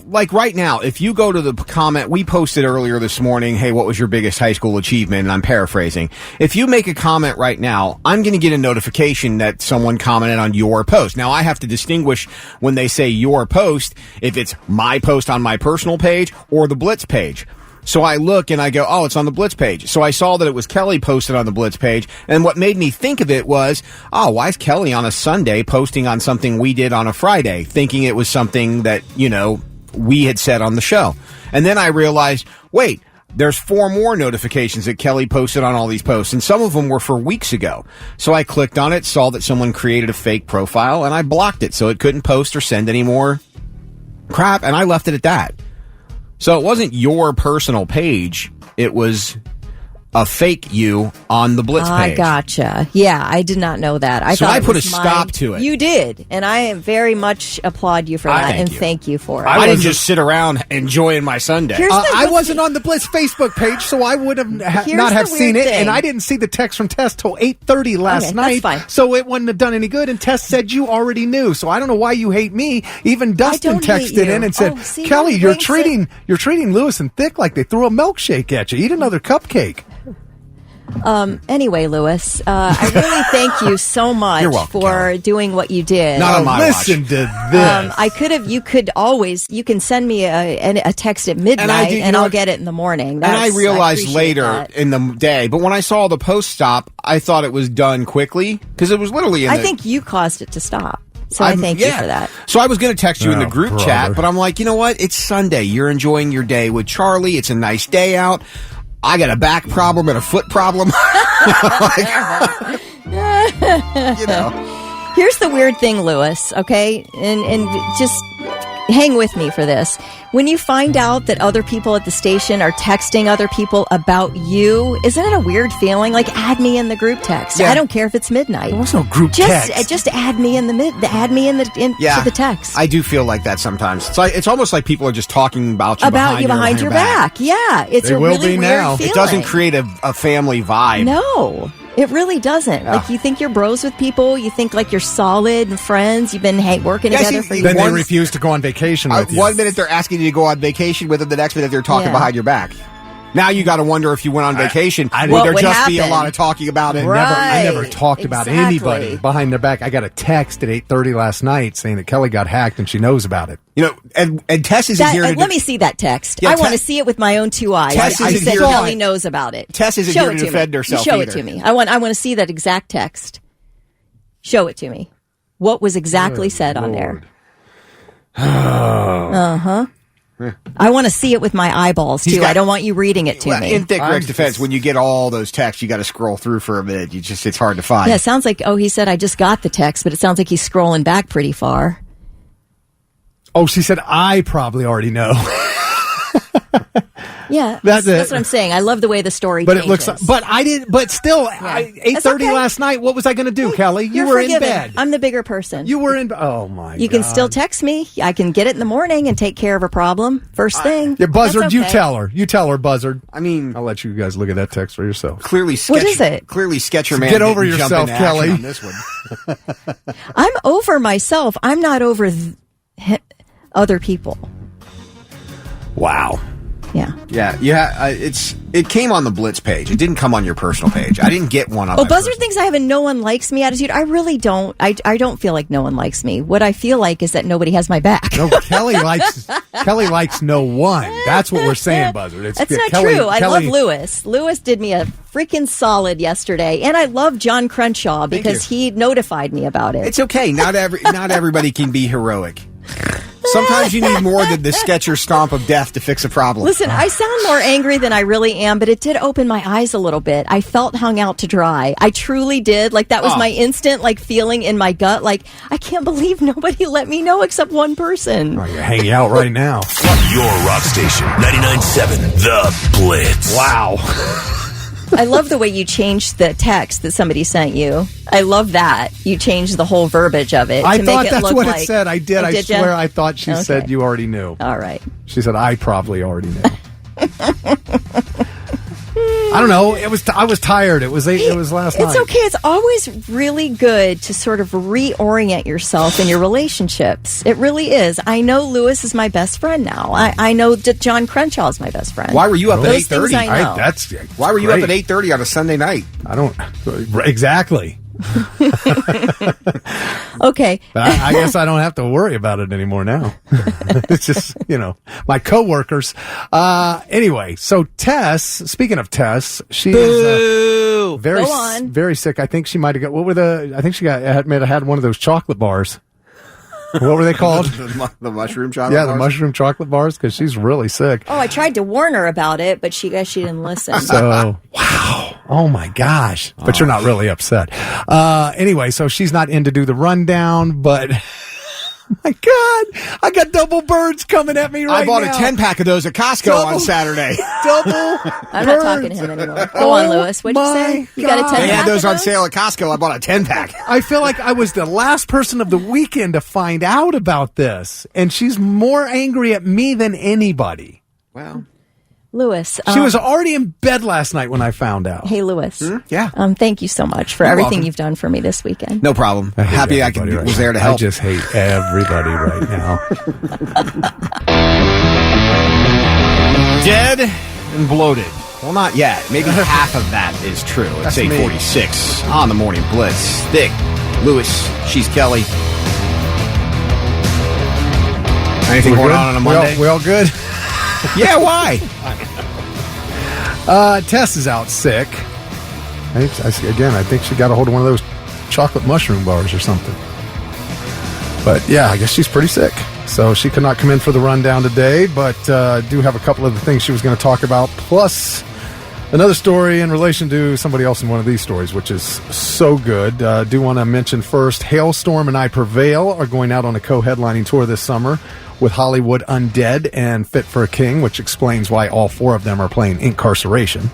like right now, if you go to the comment, we posted earlier this morning, hey, what was your biggest high school achievement? And I'm paraphrasing. If you make a comment right now, I'm going to get a notification that someone commented on your post. Now, I have to distinguish when they say your post, if it's my post on my personal page or the Blitz page. So I look and I go, oh, it's on the Blitz page. So I saw that it was Kelly posted on the Blitz page. And what made me think of it was, oh, why is Kelly on a Sunday posting on something we did on a Friday, thinking it was something that, we had said on the show. And then I realized, wait, there's 4 more notifications that Kelly posted on all these posts, and some of them were for weeks ago. So I clicked on it, saw that someone created a fake profile, and I blocked it so it couldn't post or send any more crap, and I left it at that. So it wasn't your personal page. It was a fake you on the Blitz page. I gotcha. Yeah, I did not know that. I put a stop to it. You did, and I very much applaud you for that, and thank you for it. I didn't just sit around enjoying my Sunday. I wasn't on the Blitz Facebook page, so I would have not have seen it, and I didn't see the text from Tess till 8:30 last night, that's fine. So it wouldn't have done any good, and Tess said you already knew, so I don't know why you hate me. Even Dustin texted in and said, Kelly, you're treating Lewis and Thick like they threw a milkshake at you. Eat another cupcake. Anyway, Lewis, I really thank you so much for doing what you did. Not on my Listen watch. to this. You can send me a text at midnight and I'll get it in the morning. I realized later in the day, but when I saw the post stop, I thought it was done quickly because it was literally I think you caused it to stop. So I thank you for that. So I was going to text you in the group brother. chat, but I'm like, you know what? It's Sunday. You're enjoying your day with Charlie. It's a nice day out. I got a back problem and a foot problem. You know. Here's the weird thing, Lewis, okay? And just hang with me for this. When you find out that other people at the station are texting other people about you, isn't it a weird feeling? Like, add me in the group text. Yeah. I don't care if it's midnight. There was no group text. Just add me in to the text. I do feel like that sometimes. It's almost like people are just talking about you behind your back. Yeah, it's They a will really be weird now. feeling. It doesn't create a family vibe. No, it really doesn't. Like, you think you're bros with people. You think like you're solid and friends. You've been working Yeah, together see, for years. Then they refuse to go on vacation with you. 1 minute they're asking you to go on vacation with them, the next minute they're talking Yeah. behind your back. Now you got to wonder if you went on vacation. I- would What there would just be a happen? lot of talking about it? Right. I never talked about Exactly. anybody behind their back. I got a text at 8:30 last night saying that Kelly got hacked and she knows about it. You know, and Tess isn't here to let me see that text. Yeah, I want to Tess- see it with my own two eyes. Tess I isn't said here- Kelly knows about it. Tess isn't Show here it to to defend me. herself Show either. it to me. I want to see that exact text. Show it to me. What was exactly said on there? I want to see it with my eyeballs He's too. got- I don't want you reading it to Well, me. in Thick Rick's defense, when you get all those texts, you got to scroll through for a minute. It's hard to find. Yeah, it sounds like, he said I just got the text, but it sounds like he's scrolling back pretty far. Oh, she said, I probably already know. Yeah, That's that's it. what I'm saying. I love the way the story But it changes. looks, but I didn't, but still, 8:30 okay. last night, what was I going to do, Kelly? You You're were forgiven. in bed. I'm the bigger person. You were in, oh my You can still text me. I can get it in the morning and take care of a problem first thing. Yeah, Buzzard, That's you okay. tell her. You tell her, Buzzard. I mean, I'll let you guys look at that text for yourself. clearly, What is it? Clearly, Sketcher Man. Get over didn't jump yourself, into action Kelly. on this one. I'm over myself. I'm not over other people. Wow. Yeah. Yeah. It came on the Blitz page. It didn't come on your personal page. I didn't get one on. Oh, my Buzzard personal- thinks I have a no one likes me attitude. I really don't. I don't feel like no one likes me. What I feel like is that nobody has my back. No, Kelly likes no one. That's what we're saying, Buzzard. That's not true. I love Lewis. Lewis did me a freaking solid yesterday, and I love John Crenshaw because he notified me about it. It's okay. Not everybody can be heroic. Sometimes you need more than the Sketcher stomp of death to fix a problem. Listen, I sound more angry than I really am, but it did open my eyes a little bit. I felt hung out to dry. I truly did. Like, that was my instant, feeling in my gut. Like, I can't believe nobody let me know except one person. Oh, you're hanging out right now. Your rock station, 99.7 The Blitz. Wow. I love the way you changed the text that somebody sent you. I love that. You changed the whole verbiage of it I to thought make it that's look what like... it said. I did. Oh, I did ya? swear I thought she Okay. said you already knew. All right. She said, I probably already knew. I don't know. I was tired. It was last night. It's okay. It's always really good to sort of reorient yourself in your relationships. It really is. I know Lewis is my best friend now. I know that John Crenshaw is my best friend. Why were you up at Those things 8:30? I know. Why were you up great. at 8:30 on a Sunday night? I don't exactly. Okay. But I guess I don't have to worry about it anymore now. It's just, my coworkers. Anyway, so Tess, speaking of Tess, she is very, Go on. very sick. I think she might have got, I think she might have had one of those chocolate bars. What were they called? the mushroom chocolate. Yeah, the bars? mushroom chocolate bars, because she's really sick. Oh, I tried to warn her about it, but she didn't listen. So, wow. Oh my gosh. But you're not really upset. Anyway, so she's not in to do the rundown, but my God, I got double birds coming at me right now. I bought a 10-pack of those at Costco on Saturday. Double I'm not talking to him anymore. Go on, Lewis. What'd you say? You got a 10 They had pack those of on sale at Costco. I bought a 10-pack. I feel like I was the last person of the weekend to find out about this, and she's more angry at me than anybody. Wow. Lewis. She was already in bed last night when I found out. Hey, Lewis. Yeah. Thank you so much for You're everything welcome. you've done for me this weekend. No problem. I hate Happy I everybody right was now. there to help. I just hate everybody right now. Dead and bloated. Well, not yet. Maybe half of that is true. It's That's me. 8:46 on the Morning Blitz. Thick, Lewis, she's Kelly. Anything We're going good? on a Monday? We all good? Yeah, why? Tess is out sick. I think she got a hold of one of those chocolate mushroom bars or something. But yeah, I guess she's pretty sick. So she could not come in for the rundown today, but do have a couple of the things she was going to talk about, plus another story in relation to somebody else in one of these stories, which is so good. Do want to mention first, Hailstorm and I Prevail are going out on a co-headlining tour this summer with Hollywood Undead and Fit for a King, which explains why all four of them are playing Incarceration.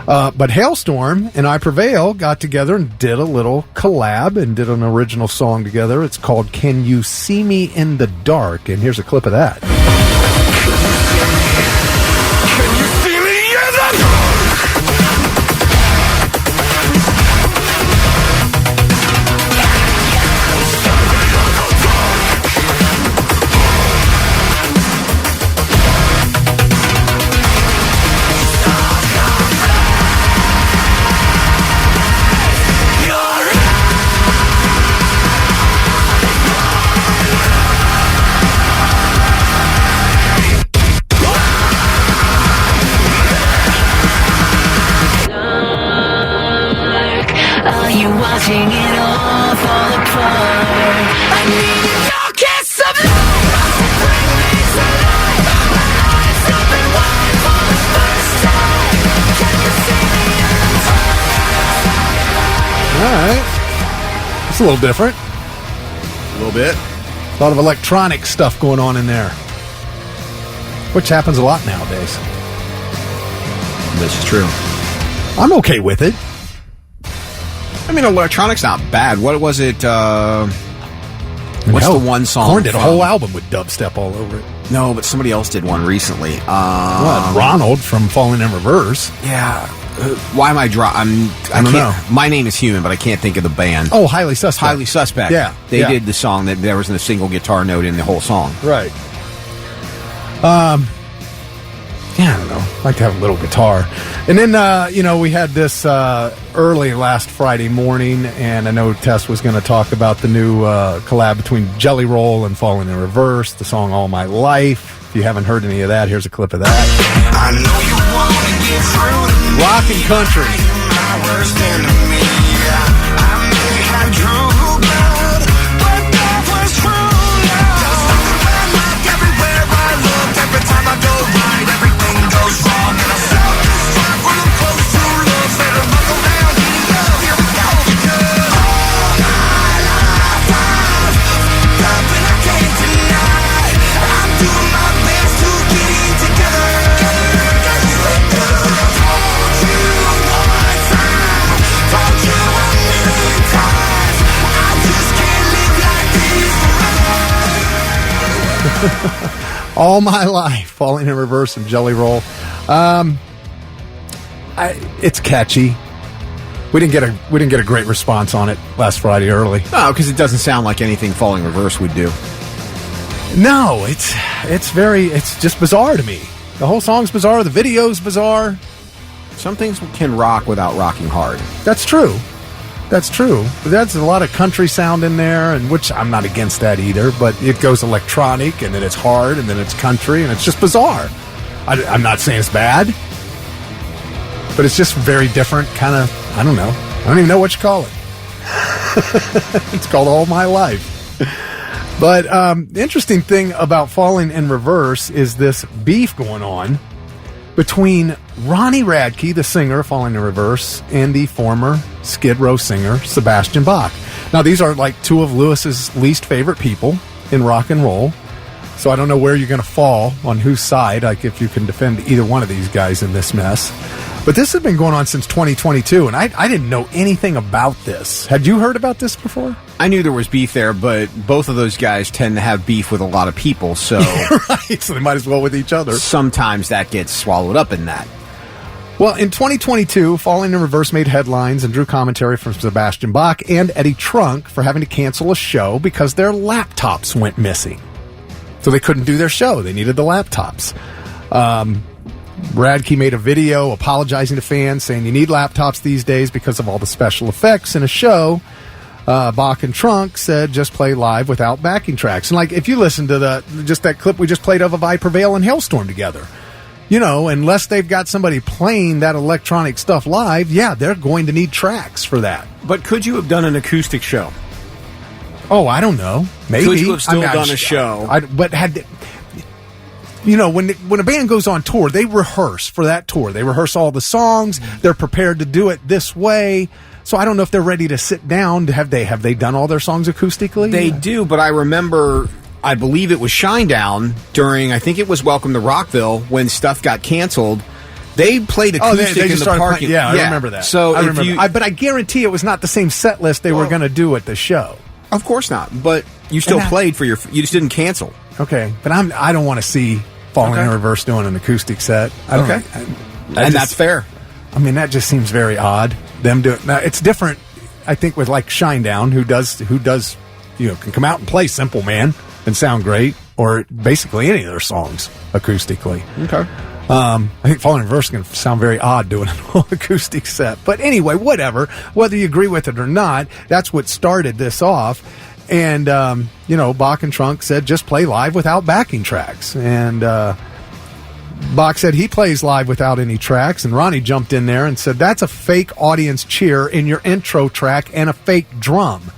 But Hailstorm and I Prevail got together and did a little collab and did an original song together. It's called Can You See Me in the Dark? And here's a clip of that. Watching it all fall apart. I need your kiss of love. Bring me to life. My eyes open wide for the first time. Can you see me in the dark? All right. It's a little different. A little bit. A lot of electronic stuff going on in there, which happens a lot nowadays. This is true. I'm okay with it. I mean, electronic's not bad. What was it? What's Hell, the one song? Korn did a whole album with dubstep all over it. No, but somebody else did one recently. What, Ronald from Falling in Reverse. Yeah. Why am I I don't know. My Name is Human, but I can't think of the band. Oh, Highly Suspect. Highly Suspect. Yeah. They did the song that there wasn't a single guitar note in the whole song. Right. Yeah, I don't know. I like to have a little guitar. And then, we had this early last Friday morning, and I know Tess was going to talk about the new collab between Jelly Roll and Falling in Reverse, the song All My Life. If you haven't heard any of that, here's a clip of that. I know you want to get through to me. Rock and country. My worst enemy. I may have true blood, but that was true love. Just around like everywhere I look, every time I go right, everything goes wrong, and I self-destruct when I'm close to love. Let her buckle down, love, here we go. Because all my life I've up and I can't deny. I'm doing my best to get it together. Told you one time, told you a million times. I just can't live like this forever. All My Life, Falling in Reverse and Jelly Roll. It's catchy. We didn't get a great response on it last Friday early. No, because it doesn't sound like anything Falling Reverse would do. No, it's just bizarre to me. The whole song's bizarre. The video's bizarre. Some things can rock without rocking hard. That's true. That's true. But that's a lot of country sound in there, and which I'm not against that either. But it goes electronic, and then it's hard, and then it's country, and it's just bizarre. I'm not saying it's bad, but it's just very different. Kind of, I don't know. I don't even know what you call it. It's called All My Life. But the interesting thing about Falling in Reverse is this beef going on between Ronnie Radke, the singer of Falling in Reverse, and the former Skid Row singer, Sebastian Bach. Now, these are like two of Lewis's least favorite people in rock and roll. So I don't know where you're going to fall, on whose side, like if you can defend either one of these guys in this mess. But this has been going on since 2022, and I didn't know anything about this. Had you heard about this before? I knew there was beef there, but both of those guys tend to have beef with a lot of people, so... Right, so they might as well with each other. Sometimes that gets swallowed up in that. Well, in 2022, Falling in Reverse made headlines and drew commentary from Sebastian Bach and Eddie Trunk for having to cancel a show because their laptops went missing. So they couldn't do their show. They needed the laptops. Radke made a video apologizing to fans, saying you need laptops these days because of all the special effects in a show. Bach and Trunk said just play live without backing tracks. And like if you listen to that clip we just played of I Prevail and Hailstorm together, unless they've got somebody playing that electronic stuff live, yeah, they're going to need tracks for that. But could you have done an acoustic show? Oh, I don't know. Maybe. Could you have still I'm done a show? But when a band goes on tour, they rehearse for that tour. They rehearse all the songs. They're prepared to do it this way. So I don't know if they're ready to sit down. Have they done all their songs acoustically? They do, but I remember, I believe it was Shinedown during, I think it was Welcome to Rockville, when stuff got canceled. They played acoustic they in the parking. I remember that. So I remember. But I guarantee it was not the same set list they were going to do at the show. Of course not. But you still played for you just didn't cancel. Okay, but I don't want to see Falling in Reverse doing an acoustic set. That's fair. I mean, that just seems very odd. Them doing now, it's different. I think with like Shinedown, who does can come out and play Simple Man and sound great, or basically any of their songs acoustically. Okay. I think Falling in Reverse is going to sound very odd doing an all acoustic set. But anyway, whatever. Whether you agree with it or not, that's what started this off. And Bach and Trunk said just play live without backing tracks. And Bach said he plays live without any tracks, and Ronnie jumped in there and said that's a fake audience cheer in your intro track and a fake drum.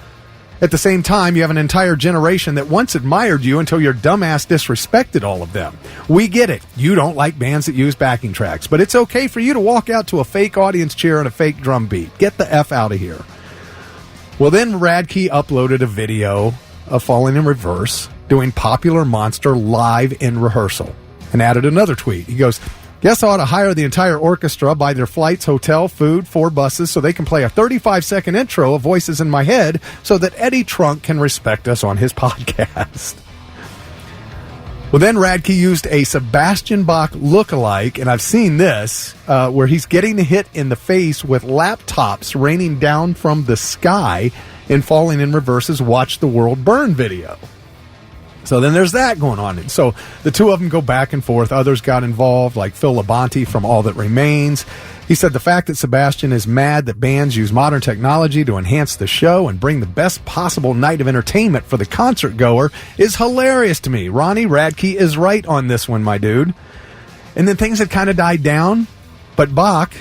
At the same time, you have an entire generation that once admired you until your dumbass disrespected all of them. We get it. You don't like bands that use backing tracks, but it's okay for you to walk out to a fake audience cheer and a fake drum beat. Get the F out of here. Well, then Radke uploaded a video of Falling in Reverse doing Popular Monster live in rehearsal, and added another tweet. He goes, guess I ought to hire the entire orchestra, buy their flights, hotel, food, 4 buses, so they can play a 35-second intro of Voices in My Head so that Eddie Trunk can respect us on his podcast. Well, then Radke used a Sebastian Bach lookalike, and I've seen this, where he's getting hit in the face with laptops raining down from the sky in Falling in Reverse's Watch the World Burn video. So then there's that going on. And so the two of them go back and forth. Others got involved, like Phil Labonte from All That Remains. He said the fact that Sebastian is mad that bands use modern technology to enhance the show and bring the best possible night of entertainment for the concert goer is hilarious to me. Ronnie, Radke is right on this one, my dude. And then things had kind of died down, but Bach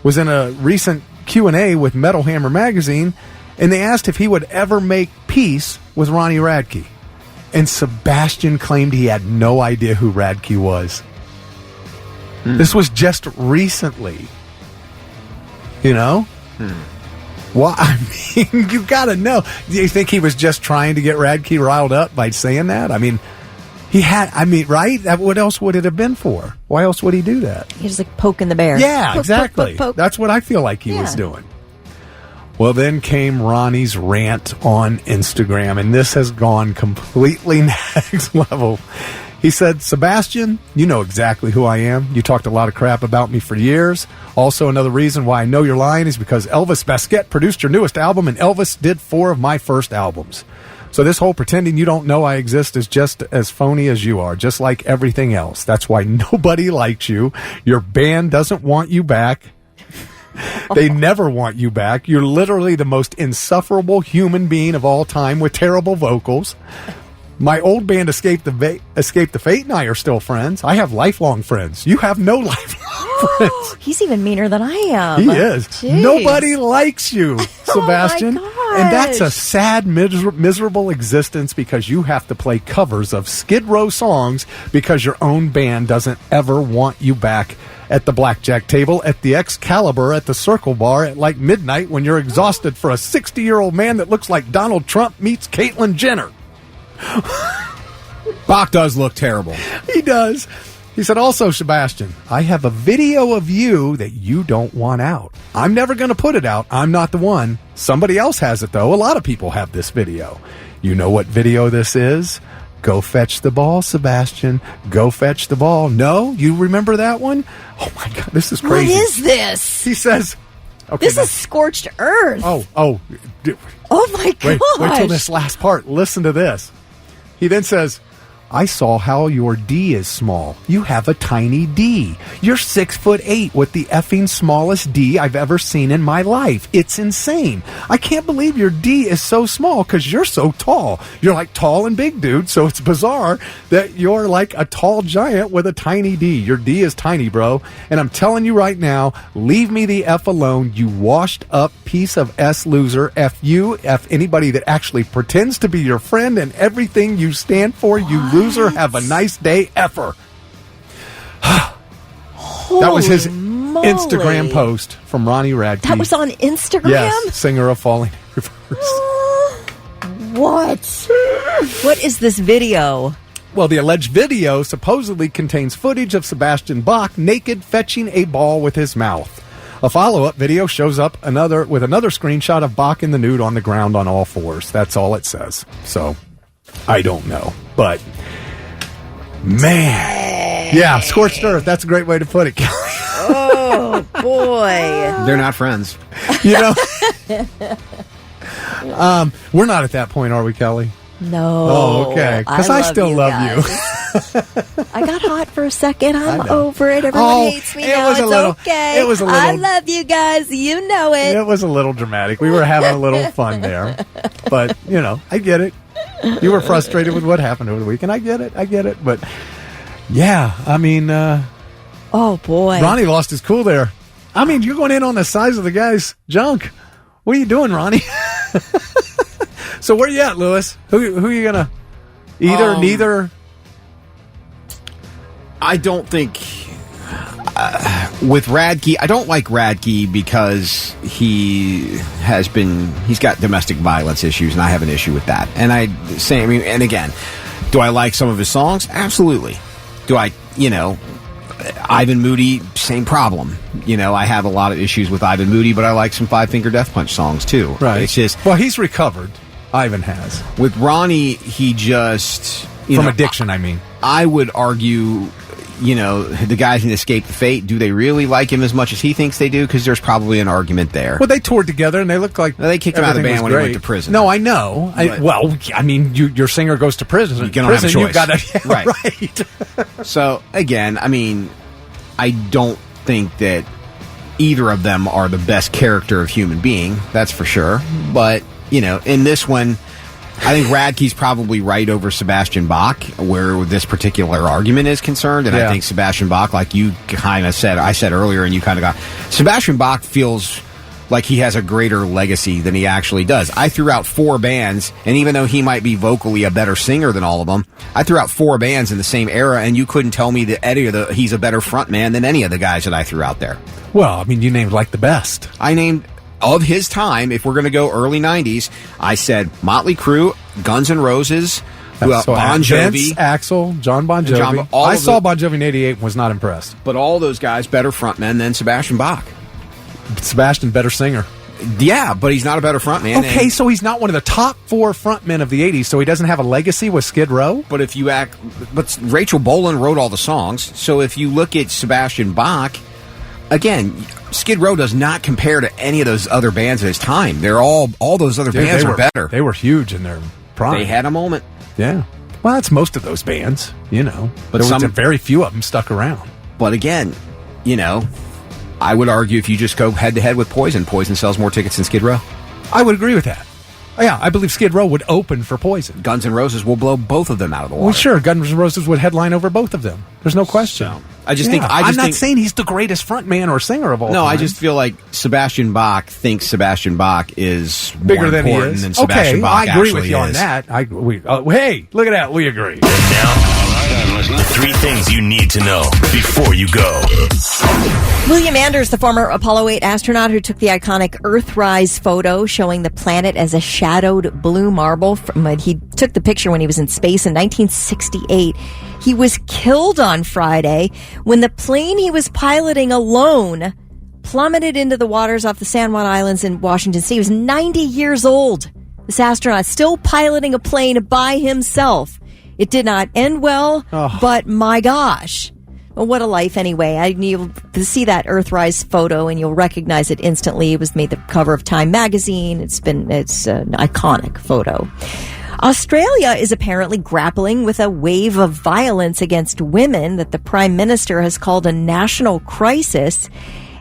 was in a recent Q&A with Metal Hammer magazine, and they asked if he would ever make peace with Ronnie Radke. And Sebastian claimed he had no idea who Radke was. This was just recently. Well, I mean, you got to know. Do you think he was just trying to get Radke riled up by saying that? I mean, right? What else would it have been for? Why else would he do that? He's like poking the bear. Yeah, poke, exactly. Poke, poke, poke. That's what I feel like he was doing. Well, then came Ronnie's rant on Instagram, and this has gone completely next level. He said, Sebastian, you know exactly who I am. You talked a lot of crap about me for years. Also, another reason why I know you're lying is because Elvis Basquet produced your newest album, and Elvis did 4 of my first albums. So this whole pretending you don't know I exist is just as phony as you are, just like everything else. That's why nobody likes you. Your band doesn't want you back. They never want you back. You're literally the most insufferable human being of all time with terrible vocals. My old band Escape the Fate and I are still friends. I have lifelong friends. You have no lifelong friends. He's even meaner than I am. He is. Jeez. Nobody likes you, Sebastian. Oh my gosh. And that's a sad, miserable existence because you have to play covers of Skid Row songs because your own band doesn't ever want you back at the blackjack table, at the Excalibur, at the Circle Bar at like midnight when you're exhausted for a 60-year-old man that looks like Donald Trump meets Caitlyn Jenner. Bach does look terrible. He does. He said, also, Sebastian, I have a video of you that you don't want out. I'm never going to put it out. I'm not the one. Somebody else has it, though. A lot of people have this video. You know what video this is? Go fetch the ball, Sebastian. Go fetch the ball. No? You remember that one? Oh, my God. This is crazy. What is this? He says... Okay, this is Scorched Earth. Oh my God. Wait till this last part. Listen to this. He then says, I saw how your D is small. You have a tiny D. You're 6'8" with the effing smallest D I've ever seen in my life. It's insane. I can't believe your D is so small because you're so tall. You're like tall and big, dude, so it's bizarre that you're like a tall giant with a tiny D. Your D is tiny, bro. And I'm telling you right now, leave me the F alone, you washed up piece of S loser. F you, F anybody that actually pretends to be your friend and everything you stand for, you loser. Have a nice day, effer. That was his Instagram post from Ronnie Radke. That was on Instagram? Yes, singer of Falling in Reverse. What? What is this video? Well, the alleged video supposedly contains footage of Sebastian Bach naked fetching a ball with his mouth. A follow-up video shows up with another screenshot of Bach in the nude on the ground on all fours. That's all it says. So, I don't know. But, man. Yeah, scorched earth. That's a great way to put it, Kelly. Oh, boy. They're not friends. You know? We're not at that point, are we, Kelly? No. Oh, okay. Because I still love you. I got hot for a second. I'm over it. Everyone hates me now. Okay. It was a little. I love you guys. You know it. It was a little dramatic. We were having a little fun there. But, you know, I get it. You were frustrated with what happened over the weekend. I get it. But, yeah, I mean. Oh, boy. Ronnie lost his cool there. I mean, you're going in on the size of the guy's junk. What are you doing, Ronnie? So where you at, Lewis? Who are you going to? Neither? I don't think with Radke, I don't like Radke because he's got domestic violence issues, and I have an issue with that. And and again, do I like some of his songs? Absolutely. Do I, Ivan Moody, same problem. I have a lot of issues with Ivan Moody, but I like some Five Finger Death Punch songs too. Right. It's just, well, he's recovered. Ivan has. With Ronnie, he just from addiction. I would argue, the guys in Escape the Fate, do they really like him as much as he thinks they do? Because there's probably an argument there. Well, they toured together and they looked like they kicked him out of the band when he went to prison. No, I know. Your singer goes to prison. You don't have a choice. Right. So again, I don't think that either of them are the best character of human being. That's for sure. But in this one, I think Radke's probably right over Sebastian Bach, where this particular argument is concerned. And I think Sebastian Bach, like you kind of said, I said earlier, and you kind of got, Sebastian Bach feels like he has a greater legacy than he actually does. I threw out 4 bands, and even though he might be vocally a better singer than all of them, I threw out 4 bands in the same era, and you couldn't tell me that he's a better frontman than any of the guys that I threw out there. Well, you named like the best. I named... Of his time, if we're going to go early 90s, I said Motley Crue, Guns N' Roses, Bon Jovi. Vince, Axl, John Bon Jovi. I saw Bon Jovi in 88 and was not impressed. But all those guys better frontmen than Sebastian Bach. Sebastian, better singer. Yeah, but he's not a better frontman. Okay, so he's not one of the top 4 frontmen of the 80s, so he doesn't have a legacy with Skid Row? But Rachel Bolan wrote all the songs, so if you look at Sebastian Bach, again, Skid Row does not compare to any of those other bands of his time. They're all those other bands are better. They were huge in their prime. They had a moment. Yeah. Well, that's most of those bands, But there was very few of them stuck around. But again, I would argue if you just go head-to-head with Poison sells more tickets than Skid Row. I would agree with that. Yeah, I believe Skid Row would open for Poison. Guns N' Roses will blow both of them out of the water. Well, sure, Guns N' Roses would headline over both of them. There's no question. So, I'm not saying he's the greatest frontman or singer of all time. No, I just feel like Sebastian Bach thinks Sebastian Bach is bigger than he important is. Than Sebastian Bach I agree with you on that. Hey, look at that. We agree. Now, 3 things you need to know before you go. William Anders, the former Apollo 8 astronaut who took the iconic Earthrise photo showing the planet as a shadowed blue marble. He took the picture when he was in space in 1968. He was killed on Friday when the plane he was piloting alone plummeted into the waters off the San Juan Islands in Washington State. He was 90 years old. This astronaut still piloting a plane by himself. It did not end well, but my gosh. Well, what a life anyway. You'll see that Earthrise photo and you'll recognize it instantly. It was made the cover of Time magazine. It's an iconic photo. Australia is apparently grappling with a wave of violence against women that the Prime Minister has called a national crisis.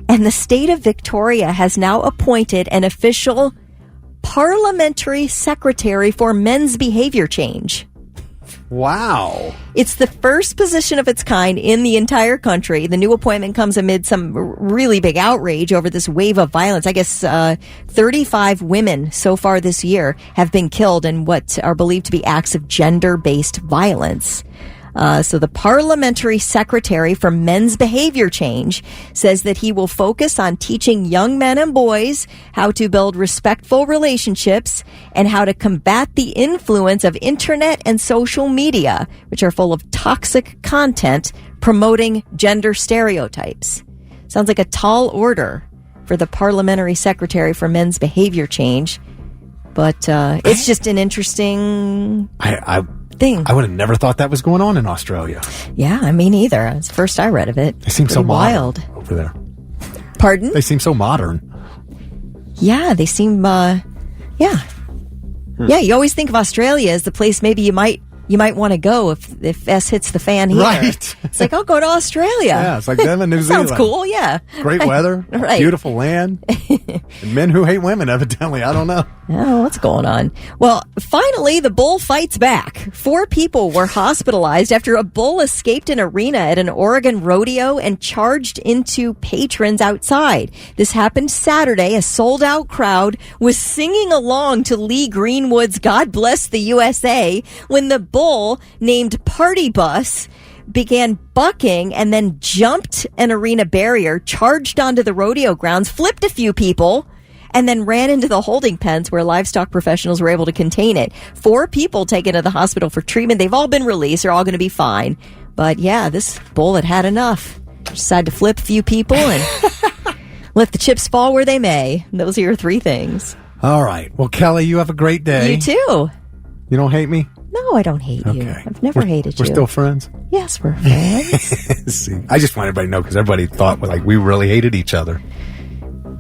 And the state of Victoria has now appointed an official parliamentary secretary for men's behavior change. Wow. It's the first position of its kind in the entire country. The new appointment comes amid some really big outrage over this wave of violence. I guess 35 women so far this year have been killed in what are believed to be acts of gender-based violence. So the parliamentary secretary for men's behavior change says that he will focus on teaching young men and boys how to build respectful relationships and how to combat the influence of internet and social media, which are full of toxic content promoting gender stereotypes. Sounds like a tall order for the parliamentary secretary for men's behavior change, but it's just an interesting thing. I would have never thought that was going on in Australia. Yeah, I mean, neither. It's the first I read of it. They seem so wild over there. Pardon? They seem so modern. Yeah, they seem. Yeah, you always think of Australia as the place maybe you might want to go if S hits the fan here. Right. It's like, oh, go to Australia. Yeah, it's like them in New Zealand. Sounds cool. Yeah. Great weather, right. Beautiful land, and men who hate women. Evidently, I don't know. Oh, what's going on? Well, finally, the bull fights back. 4 people were hospitalized after a bull escaped an arena at an Oregon rodeo and charged into patrons outside. This happened Saturday. A sold-out crowd was singing along to Lee Greenwood's God Bless the USA when the bull, named Party Bus, began bucking and then jumped an arena barrier, charged onto the rodeo grounds, flipped a few people, and then ran into the holding pens where livestock professionals were able to contain it. 4 people taken to the hospital for treatment. They've all been released. They're all going to be fine. But yeah, this bull had enough. Decided to flip a few people and let the chips fall where they may. Those are your 3 things. All right. Well, Kelly, you have a great day. You too. You don't hate me? No, I don't hate you. I've never hated you. We're still friends? Yes, we're friends. See, I just want everybody to know because everybody thought like we really hated each other.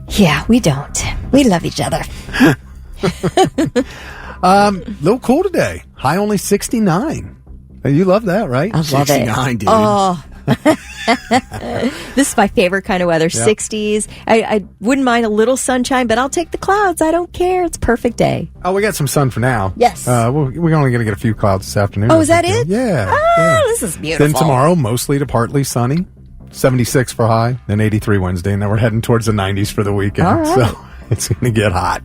Yeah, we don't. We love each other. Little cool today. High only 69. You love that, right? I love 69, dude. Oh. This is my favorite kind of weather. Yep. 60s. I wouldn't mind a little sunshine, but I'll take the clouds. I don't care. It's a perfect day. Oh, we got some sun for now. Yes. We're only going to get a few clouds this afternoon. Oh, is that it? Yeah. Oh, yeah. this is beautiful. Then tomorrow, mostly to partly sunny. 76 for high, then 83 Wednesday, and then we're heading towards the 90s for the weekend. All right. So it's going to get hot.